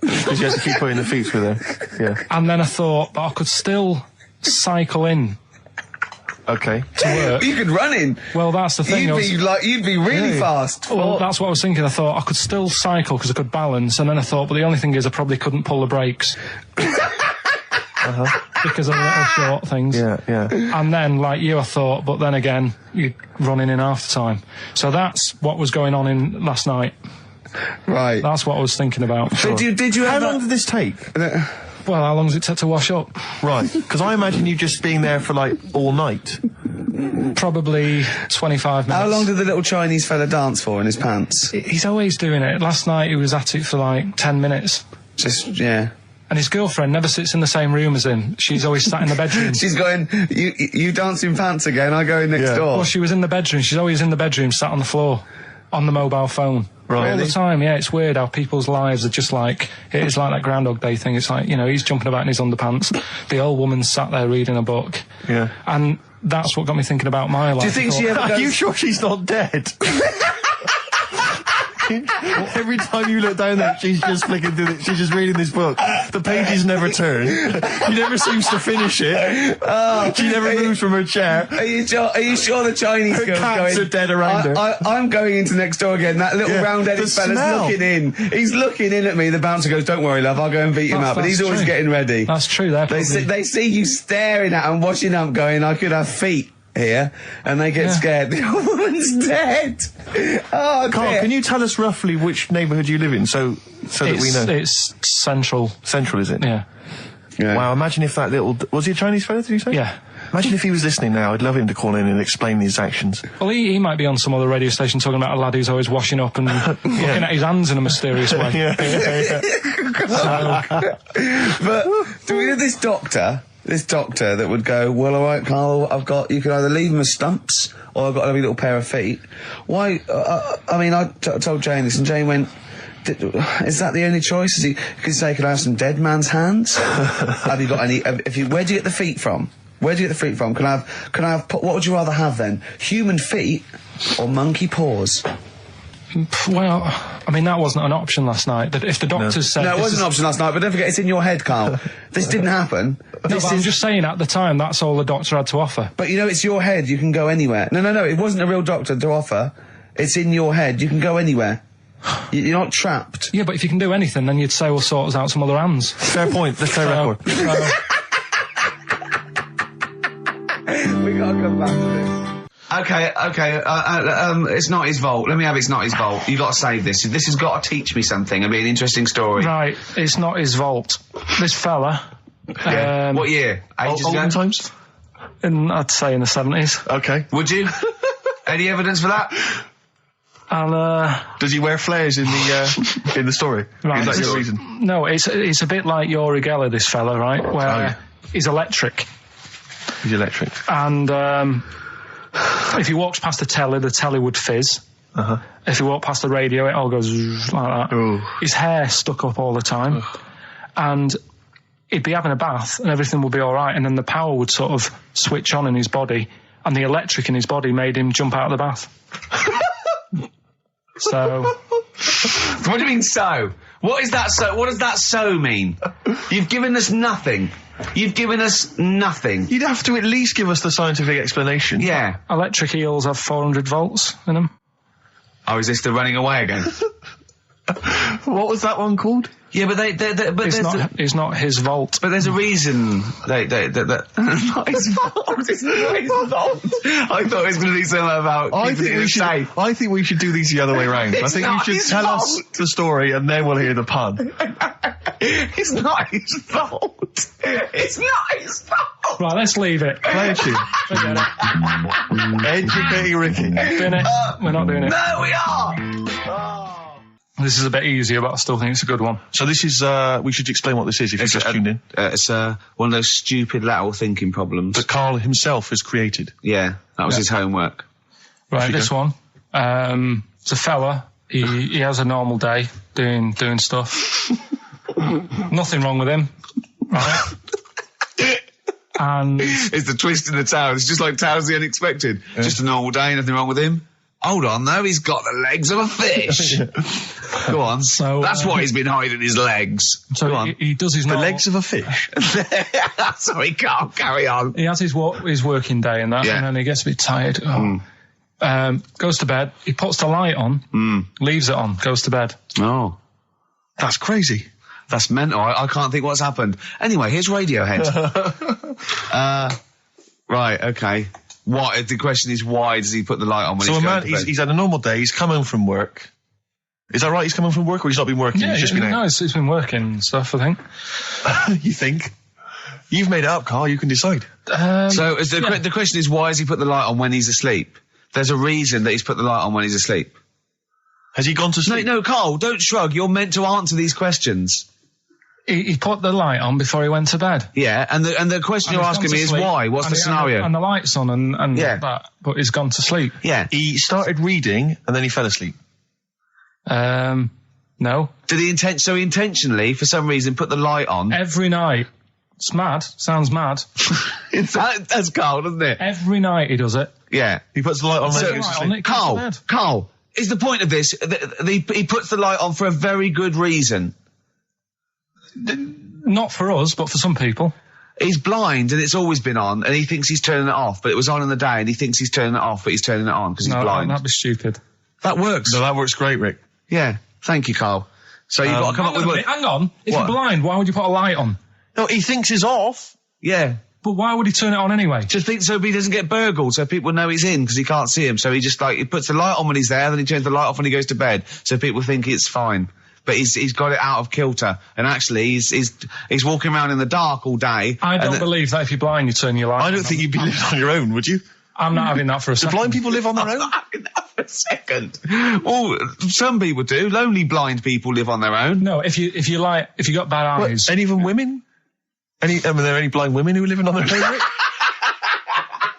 Because you had to keep putting the feet through there. Yeah. And then I thought, but I could still cycle in Okay. to work. You could run in. Well, that's the thing. You'd be really fast. Well, that's what I was thinking. I thought I could still cycle because I could balance, and then I thought, but the only thing is I probably couldn't pull the brakes. Because of the little short things. Yeah. And then, like you, I thought, but then again, you're running in half the time. So that's what was going on in last night. Right. That's what I was thinking about. Did you How have long did this take? Well, how long does it take to wash up? Right. Because I imagine you just being there for like all night. Probably 25 minutes. How long did the little Chinese fella dance for in his pants? He's always doing it. Last night he was at it for like 10 minutes. Yeah. And his girlfriend never sits in the same room as him. She's always sat in the bedroom. She's going, you dance in pants again, I go in next door. Well, she was in the bedroom. She's always in the bedroom, sat on the floor, on the mobile phone. Right. All the time, yeah. It's weird how people's lives are just like, it is like that Groundhog Day thing. It's like, he's jumping about in his underpants. The old woman's sat there reading a book. Yeah. And that's what got me thinking about my life. Do you think she ever Are goes... you sure she's not dead? Every time you look down there, she's just flicking through she's just reading this book. The pages never turn. She never seems to finish it. She never moves from her chair. Are you sure the Chinese Her girl's cats going... are dead around her. I'm going into next door again. That little round-headed the fella's smell. looking in. He's looking in at me. The bouncer goes, "Don't worry, love, I'll go and beat him up." But he's always true. getting ready. That's true. They see you staring at him, washing up, going, "I could have feet here," and they get scared. The old woman's dead. Oh, Carl, dear. can you tell us roughly which neighbourhood you live in, so that we know? It's central. Central, is it? Yeah. Yeah. Wow, imagine if that little... Was he a Chinese fella, did you say? Yeah. Imagine if he was listening now. I'd love him to call in and explain his actions. Well, he might be on some other radio station talking about a lad who's always washing up and looking at his hands in a mysterious way. But do we have this doctor that would go, "Well, all right, Carl, you can either leave them as stumps or I've got a lovely little pair of feet." Why? I told Jane this, and Jane went, "Is that the only choice?" He could say, "Could I have some dead man's hands?" Have you got any? Where do you get the feet from? Where do you get the feet from? Can I have? What would you rather have then? Human feet or monkey paws? Well, I mean, that wasn't an option last night. That if the doctors said... No, it wasn't an option last night, but don't forget, it's in your head, Carl. This didn't happen. No, but I'm just saying, at the time, that's all the doctor had to offer. But it's your head, you can go anywhere. No, it wasn't a real doctor to offer. It's in your head, you can go anywhere. You're not trapped. Yeah, but if you can do anything, then you'd say, we'll sort us out some other hands. Fair point. Let's play record. We gotta come back to this. Okay, it's not his fault. Let me have It's Not His Fault. You got to save this. This has got to teach me something. It'll be an interesting story. Right, it's not his fault. This fella... What year? Ages ago? Olden times? I'd say in the 70s. Okay. Would you? Any evidence for that? And, Does he wear flares in the story? Right, Is that this your is- reason? No, it's a bit like Yuri Geller, this fella, right? Where he's electric. He's electric. And if he walks past the telly would fizz. If he walked past the radio, it all goes like that. Ooh. His hair stuck up all the time. And he'd be having a bath and everything would be all right, and then the power would sort of switch on in his body, and the electric in his body made him jump out of the bath. So... What do you mean, so? What is that so? What does that so mean? You've given us nothing. You've given us nothing. You'd have to at least give us the scientific explanation. Yeah. Electric eels have 400 volts in them. Oh, is this the running away again? What was that one called? Yeah, but It's not his volt. But there's a reason that not his fault. It's not his fault. I thought it was going to be something about keeping it safe. I think we should do these the other way round. I think you not should his tell us fault. the story and then we'll hear the pun. It's not his fault. It's not his fault. Right, let's leave it. Play a tune. Forget it. Educating Ricky. Doing it. We're not doing it. No, we are. This is a bit easier, but I still think it's a good one. So this is, we should explain what this is if you just tuned in. It's one of those stupid lateral thinking problems. That Carl himself has created. Yeah, that was his homework. Right, this one. It's a fella. He has a normal day doing stuff. Nothing wrong with him. Right. And It's the twist in the towel. It's just like Towers the Unexpected. Yeah. Just a normal day, nothing wrong with him. Hold on, though, he's got the legs of a fish. Go on. So, that's why he's been hiding his legs. So Go on. he does his The normal, legs of a fish. Sorry, Carl, carry on. He has his working day and that, Yeah. and then he gets a bit tired. Goes to bed. He puts the light on, leaves it on, goes to bed. Oh, That's crazy. that's mental. I can't think what's happened. Anyway, here's Radiohead. Right, okay. What? The question is, why does he put the light on when So he's a going man, to bed? he's had a normal day. He's come home from work. Is that right? He's come home from work, or he's not been working? Yeah, he's just been no, out. it's been working and stuff, I think. You think? You've made it up, Carl. You can decide. So is the question is, why has he put the light on when he's asleep? There's a reason that he's put the light on when he's asleep. Has he gone to No, sleep? no, Carl, don't shrug. You're meant to answer these questions. He put the light on before he went to bed. Yeah, and the question you're And he's asking gone me to is sleep, why? What's and the he- scenario? And the light's on and Yeah. that, but he's gone to sleep. Yeah. He started reading and then he fell asleep. No. Did he intentionally, for some reason, put the light on? Every night. It's mad. Sounds mad. That's Carl, doesn't it? Every night he does it. Yeah. He puts the light on So- when he goes to Light on, sleep. it goes to Carl, bed. Carl, is the point of this, he puts the light on for a very good reason. Not for us, but for some people. He's blind and it's always been on, and he thinks he's turning it off, but it was on in the day, and he thinks he's turning it off, but he's turning it on because he's No, blind. that'd be stupid. That works. No, that works great, Rick. Yeah. Thank you, Carl. So you've got to come up with what? Hang on. If What? you're blind, why would you put a light on? No, he thinks he's off. Yeah. But why would he turn it on anyway? Just think so he doesn't get burgled, so people know he's in because he can't see him. So he just he puts the light on when he's there, then he turns the light off when he goes to bed, so people think it's fine. But he's got it out of kilter, and actually he's walking around in the dark all day. I don't and believe that if you're blind, you turn your light on. I don't think you'd be living on your own, would you? I'm not having that for a Do second. blind people live on their own? for a second. Well, some people do. Lonely blind people live on their own. No, if you got bad eyes. What, any of them women? Are there any blind women who are living on their own? Rick?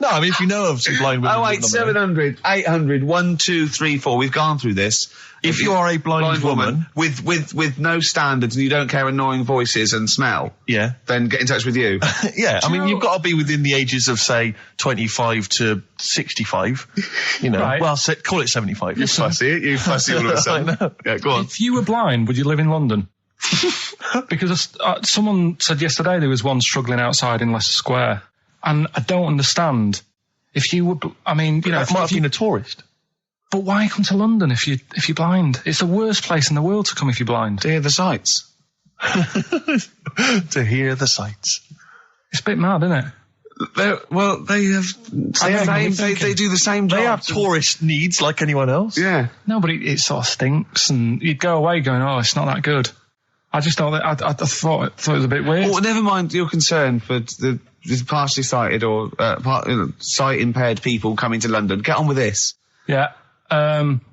No, I mean, if you know of some blind women. Oh, living wait, on their own. 700, 800, 1, 2, 3, 4. We've gone through this. If you are a blind woman with no standards and you don't care annoying voices and smell, Yeah. then get in touch with you. Yeah, I you mean, know- you've got to be within the ages of, say, 25 to 65. You know, Right. well, call it 75. You fussy all of a sudden. I know. Yeah, go on. If you were blind, would you live in London? Because someone said yesterday there was one struggling outside in Leicester Square, and I don't understand. If you would, I mean, you know, That might have if you, been a tourist. but why come to London if you're blind? It's the worst place in the world to come if you're blind. To hear the sights. To hear the sights. It's a bit mad, isn't it? They have they do the same job. They have tourist needs like anyone else. Yeah. No, but it sort of stinks, and you'd go away going, "Oh, it's not that good." I just thought that I thought it was a bit weird. Well, never mind your concern for the partially sighted or sight impaired people coming to London. Get on with this. Yeah.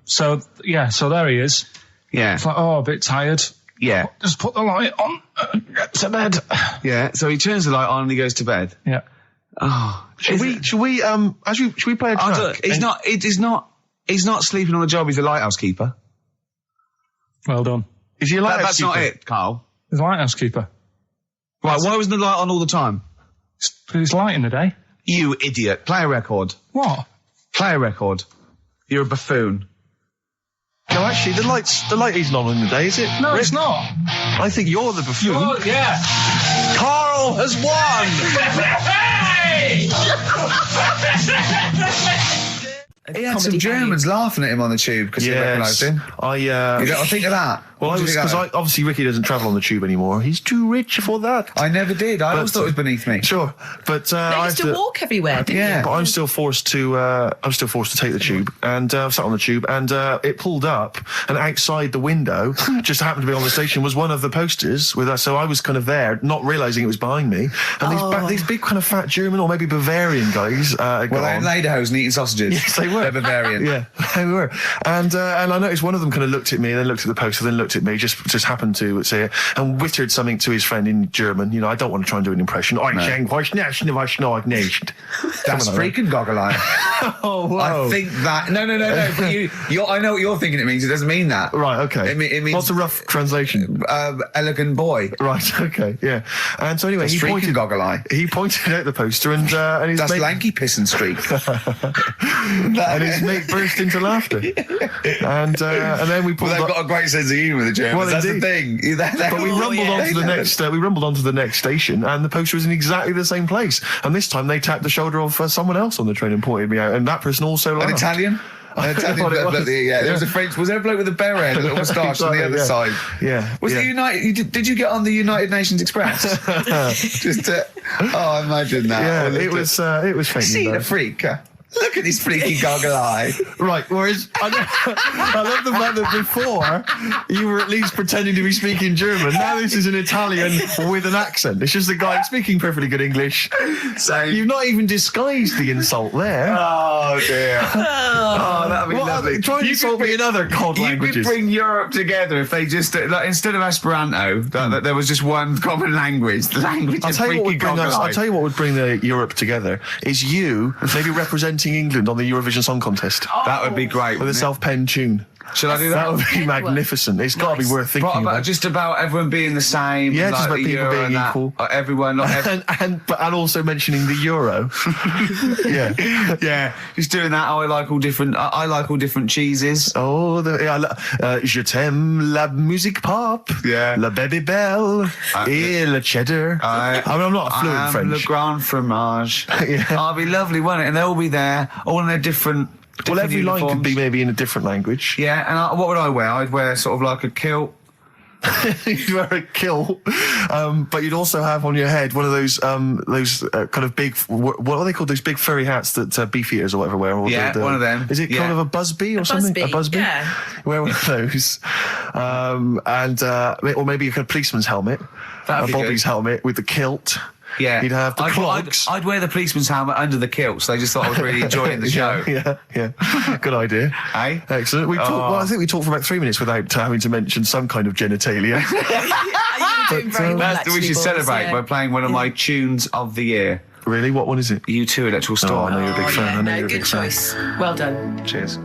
So there he is. Yeah. It's like, oh, a bit tired. Yeah. Just put the light on. Get to bed. Yeah. So he turns the light on and he goes to bed. Yeah. Oh. Should we play a track? He's not sleeping on the job. He's a lighthouse keeper. Well done. Is he a lighthouse That's not keeper? it, Carl. He's a lighthouse keeper. Right. Why wasn't the light on all the time? Because it's light in the day. You idiot. Play a record. What? Play a record. You're a buffoon. No, actually, the light isn't on in the day, is it? No, Rick? it's not. I think you're the buffoon. Yeah. Carl has won! He had some Germans laughing at him on the tube because they recognised him. You don't think of that. Well, What do you think of that? obviously Ricky doesn't travel on the tube anymore. He's too rich for that. I never did. I always thought it was beneath me. Sure, but They I used have to walk everywhere, didn't Yeah. But I'm still forced to take the tube, and I sat on the tube, and it pulled up, and outside the window, just happened to be on the station, was one of the posters with us. So I was kind of there, not realising it was behind me, and these big kind of fat German or maybe Bavarian guys. Well, they're in lederhosen eating sausages. Yes, they were. They're Bavarian. Yeah, they were. And I noticed one of them kind of looked at me, then looked at the poster, then looked at me, just happened to say it, and wittered something to his friend in German. You know, I don't want to try and do an impression. Das freaking goggle-eye. Oh, whoa. I think that... No. But I know what you're thinking it means. It doesn't mean that. Right, okay. It means... What's a rough translation? Elegant boy. Right, okay, yeah. And so anyway, Das freaking goggle-eye. he pointed out the poster, and his That's mate, lanky piss and streak. and his mate burst into of laughter. And then we pulled Well, they've up. got a great sense of humour, the Germans. Well, That's the indeed. thing. But we rumbled onto the next. We rumbled onto the next station, and the poster was in exactly the same place. And this time, they tapped the shoulder of someone else on the train and pointed me out. And that person also laughed. An Italian? An Italian What it bloke, was. yeah. There was a French. Was there a bloke with a beret, a little moustache on the other Exactly, side? Yeah. Was yeah. it United? Did you get on the United Nations Express? Just oh, imagine that. Yeah, Or it was fake. See the freak. Look at his freaky goggle eye. Right, whereas I love the fact that before you were at least pretending to be speaking German. Now this is an Italian with an accent. It's just a guy speaking perfectly good English. So You've not even disguised the insult there. oh dear. Oh, that'd be lovely. Try and You insult could me in other cod You languages. could bring Europe together if they just, like, instead of Esperanto, that there was just one common language, the language I'll of tell you what freaky would bring goggle us. eye. I'll tell you what would bring the Europe together is you maybe representing England on the Eurovision Song Contest That would be great. with a wouldn't it? self-penned tune. Should I do that? That would be Excellent. magnificent. It's got to be worth thinking Right, about. about just about everyone being the same. Yeah, like just about the people euro being and that. equal. Everyone, not everyone. and also mentioning the euro. Yeah. Yeah, just doing that. I like all different. I like all different cheeses. Oh, je t'aime la musique pop. Yeah. La baby belle. Et le cheddar. I mean, I'm not fluent I'm French. Le Grand Fromage. Yeah. Oh, it'd be lovely, wouldn't it? And they'll all be there, all in their different. Well, different every line could uniforms. be maybe in a different language. Yeah, and what would I wear? I'd wear sort of like a kilt. You'd wear a kilt, but you'd also have on your head one of those kind of big, what are they called? Those big furry hats that beefeaters or whatever wear. Or Yeah, one of them. Is it Yeah. kind of a busby or something? busby, A busby? yeah. Wear one of those, or maybe a kind of policeman's helmet, That'd a be Bobby's good. helmet with the kilt. Yeah, You'd have the I'd clogs. wear the policeman's helmet under the kilt, so they just thought I was really enjoying the show. Yeah. Good idea. Eh? Excellent. I think we talked for about 3 minutes without having to mention some kind of genitalia. You're doing very well, We actually, should boys, celebrate yeah. by playing one of my tunes of the year. Really? What one is it? U2 Electoral Oh, Storm. I know you're a big fan. I know No, you're a good big fan. choice. Well done. Cheers.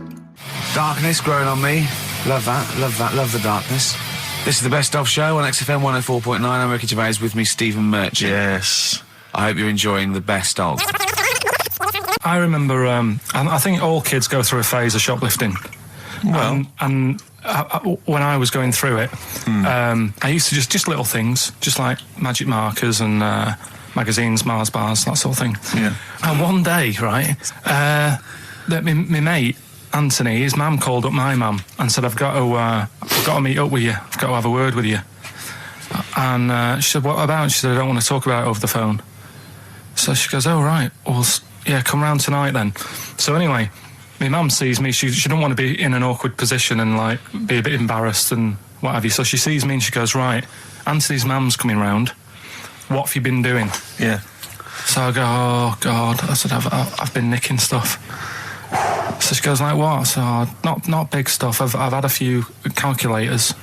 Darkness growing on me. Love that. Love the darkness. This is the Best Of Show on XFM 104.9. I'm Ricky Gervais, with me Stephen Merchant. Yes. I hope you're enjoying the Best Of. I remember, I think all kids go through a phase of shoplifting. Well. And when I was going through it, I used to just little things, just like magic markers and magazines, Mars bars, that sort of thing. Yeah. And one day, right, that my mate, Anthony, his mum called up my mum and said, I've got to meet up with you. I've got to have a word with you. And she said, what about? She said, I don't want to talk about it over the phone. So she goes, oh, right. Well, yeah, come round tonight then. So anyway, my mum sees me. She don't want to be in an awkward position and, like, be a bit embarrassed and what have you. So she sees me and she goes, right, Anthony's mum's coming round. What have you been doing? Yeah. So I go, oh, God. I said, I've been nicking stuff. So she goes, like, what? So, not big stuff. I've had a few calculators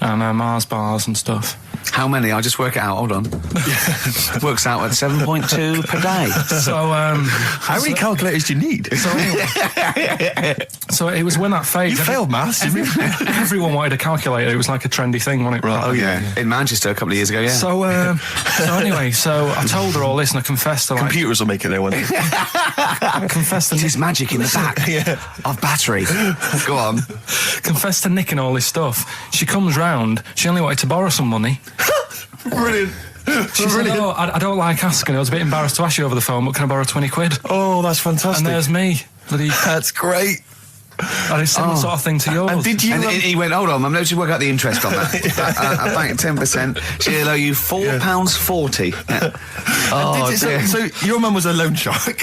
and Mars bars and stuff. How many? I'll just work it out. Hold on. Works out at 7.2 per day. So, How many calculators do you need? so it was when that phase. You failed maths, didn't you? Everyone wanted a calculator. It was like a trendy thing, wasn't it? Right. Oh, yeah. In Manchester a couple of years ago, yeah. So anyway, so I told her all this and I confessed to, like, Computers will make it there one day. I confessed to There's magic in the back of battery. Go on. confessed to nicking all this stuff. She comes round. She only wanted to borrow some money. Brilliant. She said, oh, I don't like asking. I was a bit embarrassed to ask you over the phone, but can I borrow 20 quid? Oh, that's fantastic. And there's me. Bloody, That's great. and it's similar sort of thing to yours. And did you? And he went, hold on, I'm going to work out the interest on that. I bank 10%. She'll owe you £4.40. Yeah. Oh, dear. so your mum was a loan shark.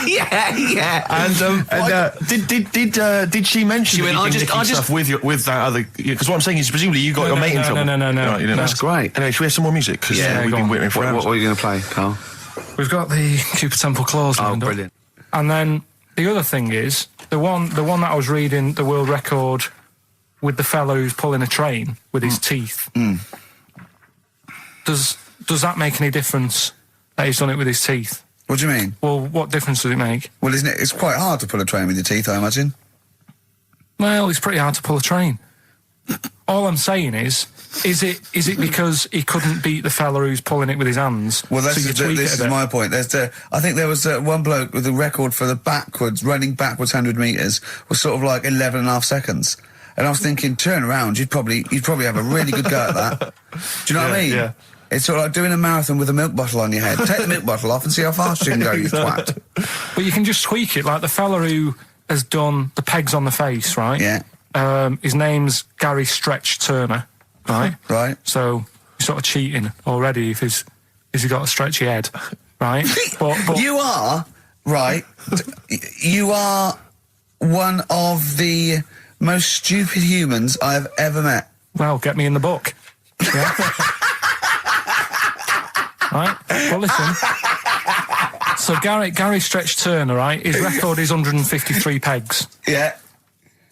yeah. And did she mention She that went, you'd been nicking stuff with that other? Because what I'm saying is, presumably you got your mate in trouble. No. Right, you didn't. That's great. Anyway, should we have some more music? Because Yeah, we've go been on. waiting for What hours. are you going to play, Carl? We've got the Cooper Temple Clause Oh, lined up. brilliant. And then the other thing is, the one that I was reading, the world record with the fellow who's pulling a train with his teeth. Does that make any difference that he's done it with his teeth? What do you mean? Well, what difference does it make? Well, isn't it? It's quite hard to pull a train with your teeth, I imagine. Well, it's pretty hard to pull a train. All I'm saying is, Is it because he couldn't beat the fella who's pulling it with his hands? Well, so you tweak this it is a bit? my point. I think there was one bloke with the record for the running backwards 100 metres was sort of like 11 and a half seconds. And I was thinking, turn around, you'd probably have a really good go at that. Do you know what I mean? Yeah. It's sort of like doing a marathon with a milk bottle on your head. Take the milk bottle off and see how fast you can go, you twat. But you can just tweak it, like the fella who has done the pegs on the face, right? Yeah. His name's Gary Stretch Turner, right? Right. So you're sort of cheating already if he's got a stretchy head, right? but You are, right, you are one of the most stupid humans I have ever met. well, get me in the book. Yeah. Right? Well, listen. So Gary Stretch Turner, right? His record is 153 pegs. Yeah.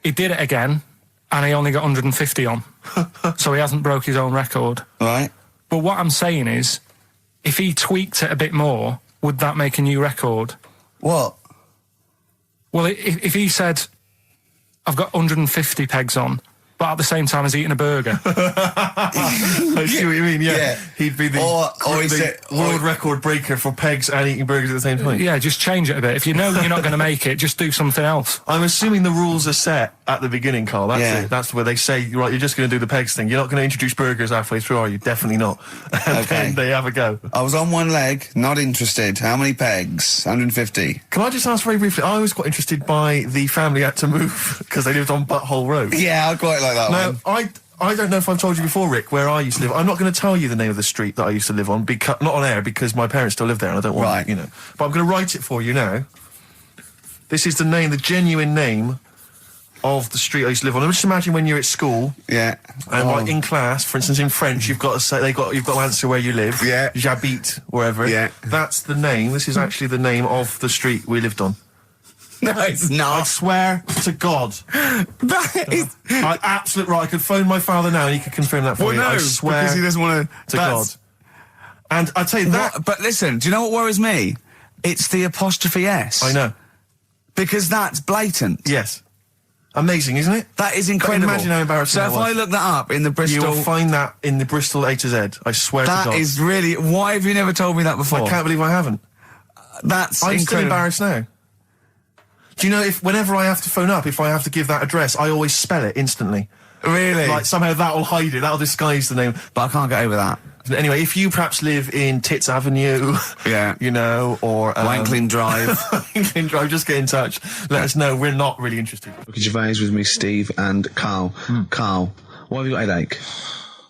He did it again, and he only got 150 on. So he hasn't broke his own record. Right. But what I'm saying is, if he tweaked it a bit more, would that make a new record? What? Well, if he said, I've got 150 pegs on, but at the same time as eating a burger. I see what you mean, yeah. He'd be the Or he said- world record breaker for pegs and eating burgers at the same time. Yeah, just change it a bit. If you know you're not going to make it, just do something else. I'm assuming the rules are set at the beginning, Carl. That's Yeah. it. That's where they say, right, you're just going to do the pegs thing. You're not going to introduce burgers halfway through, are you? Definitely not. And Okay. then they have a go. I was on one leg, not interested. How many pegs? 150. Can I just ask very briefly, I was quite interested by the family had to move because they lived on Butthole Road. Yeah, I quite like that Now, one. I don't know if I've told you before, Rick, where I used to live. I'm not going to tell you the name of the street that I used to live on, not on air, because my parents still live there and I don't want, Right. you know. But I'm going to write it for you now. This is the genuine name of the street I used to live on. Just imagine when you're at school Yeah. and like in class, for instance, in French, you've got to say you've got to answer where you live. Yeah. J'habite, wherever. Yeah. That's the name. This is actually the name of the street we lived on. No, it's I not. swear to God. That is... I absolute right. I could phone my father now and he could confirm that for Well, you. no, I swear because he doesn't want to God. And I tell you that. But listen, do you know what worries me? It's the apostrophe S. I know. Because that's blatant. Yes. Amazing, isn't it? That is incredible. Imagine how embarrassing So that if was. I look that up in the You Bristol... will find that in the Bristol A to Z. I swear to That God. is really... Why have you never told me that before? I can't believe I haven't. That's I'm incredible. still embarrassed now. Do you know, whenever I have to phone up, if I have to give that address, I always spell it instantly. Really? Like, somehow that'll hide it, that'll disguise the name. But I can't get over that. Anyway, if you perhaps live in Tits Avenue, Yeah. you know, or... Wankling Drive. Wankling Drive, just get in touch. Let us know, we're not really interested. Gervais with me, Steve and Carl. Carl, why have you got a headache?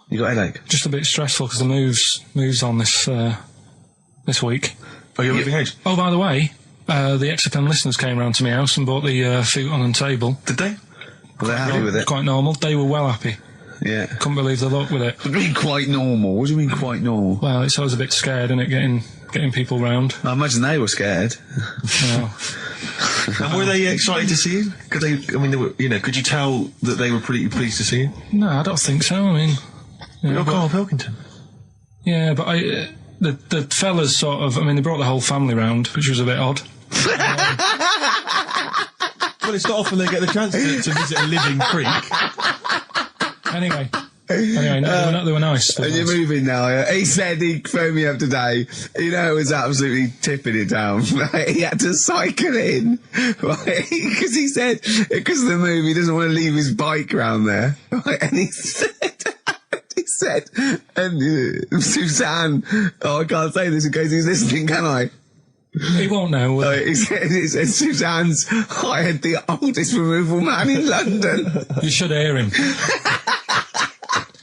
You got a headache? Just a bit stressful because the moves on this week. Are you moving house? Oh, by the way, the XFM listeners came round to my house and bought the futon and table. Did they? Well, they're happy with it. Quite normal. They were well happy. Yeah. Couldn't believe the luck with it. What do you mean quite normal? What do you mean quite normal? Well, it's always a bit scared, isn't it, getting people round. I imagine they were scared. No. And were they excited to see you? Could they? I mean, they were. You know, could you tell that they were pretty pleased to see you? No, I don't think so. I mean, You're Karl Pilkington. yeah, but the fellas sort of. I mean, they brought the whole family round, which was a bit odd. Well, it's not often they get the chance to visit a living creek. Anyway, no, they were nice. And you're moving now, yeah? He said he phoned me up today. You know, it was absolutely tipping it down. Right? He had to cycle in, right? Because he said, because of the move, he doesn't want to leave his bike round there. Right? And he said, and Suzanne, oh, I can't say this in case he's listening, can I? He won't know. He said Suzanne's hired the oldest removal man in London. You should hear him.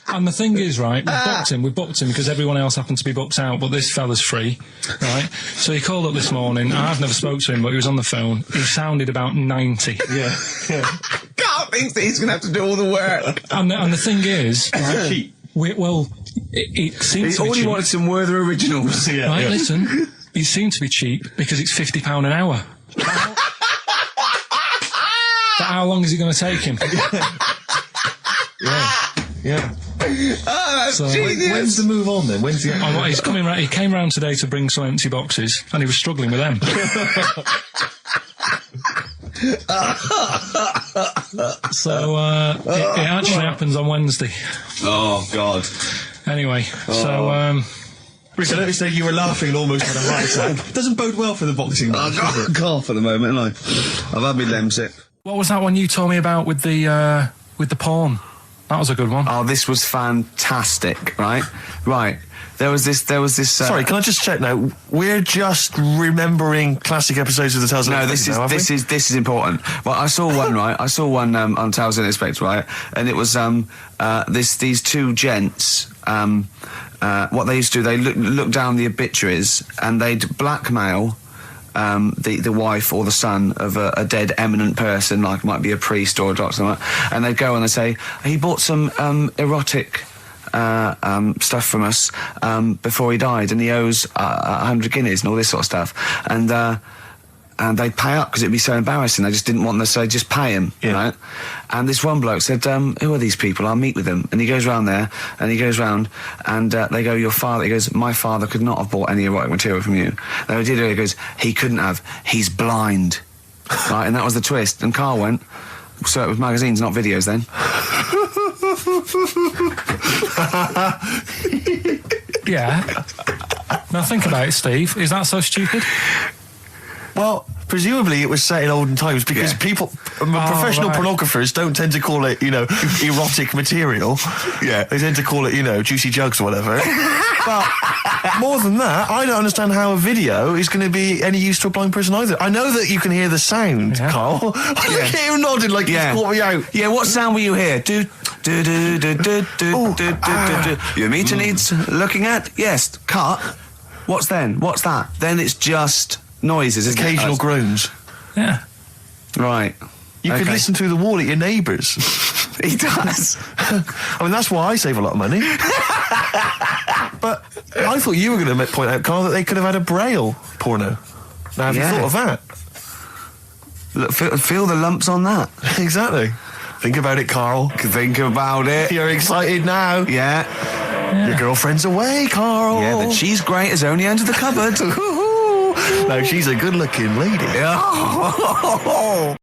And the thing is, right, we booked him because everyone else happened to be booked out, but this fella's free, right? So he called up this morning. I've never spoke to him, but he was on the phone. He sounded about 90. Yeah. Carl thinks that he's going to have to do all the work. And the thing is, right, it seems to be All he cheap. wanted some Werther originals. Right, listen, it seemed to be cheap because it's £50 an hour. But how long is it going to take him? Yeah. Oh, that's So, genius. When's the move on then? When's the? Oh, he's coming round. He came round today to bring some empty boxes, and he was struggling with them. So it actually happens on Wednesday. Oh, God. Anyway, so Rick, I noticed that you were laughing and almost had a heart attack. Doesn't bode well for the boxing match, does it? Cough at the moment, haven't I? I've had my lemsip. what was that one you told me about with the porn? That was a good one. Oh, this was fantastic, right? Right. There was this. Sorry, can I just check now? We're just remembering classic episodes of the Tales of No, the this Inspector, is important. Well, I saw one, right? I saw one on Tales of the Inspector, right? And it was these two gents. What they used to do, they look down the obituaries and they'd blackmail the wife or the son of a dead eminent person, like might be a priest or a doctor, something like that, and they'd go and they'd say, he bought some erotic stuff from us before he died, and he owes 100 guineas and all this sort of stuff, and they'd pay up because it'd be so embarrassing. They just didn't want them, so they'd just pay him, right? And this one bloke said, who are these people? I'll meet with them. And he goes round there, and he goes round, and they go, your father, he goes, my father could not have bought any erotic material from you. They did it, he goes, he couldn't have, he's blind. Right, and that was the twist. And Carl went, so it was magazines, not videos then. Yeah. Now think about it, Steve. Is that so stupid? Well, presumably it was set in olden times because people, professional right. pornographers don't tend to call it, erotic material. Yeah. They tend to call it, juicy jugs or whatever. But more than that, I don't understand how a video is going to be any use to a blind person either. I know that you can hear the sound, Carl. Look at him nodding like he's caught me out. Yeah, what sound will you hear? Do, do, do, do, do, do, do, do. Your meter needs looking at? Yes. Cut. What's then? What's that? Then it's just noises, isn't Occasional it? groans. Yeah. Right. You could listen through the wall at your neighbours. He does. I mean, that's why I save a lot of money. But I thought you were going to point out, Carl, that they could have had a Braille porno. Now, have you thought of that? Look, feel the lumps on that. Exactly. Think about it, Carl. Think about it. You're excited now. Yeah. Your girlfriend's away, Carl. Yeah, the cheese grate is only under the cupboard. No, she's a good-looking lady. Yeah.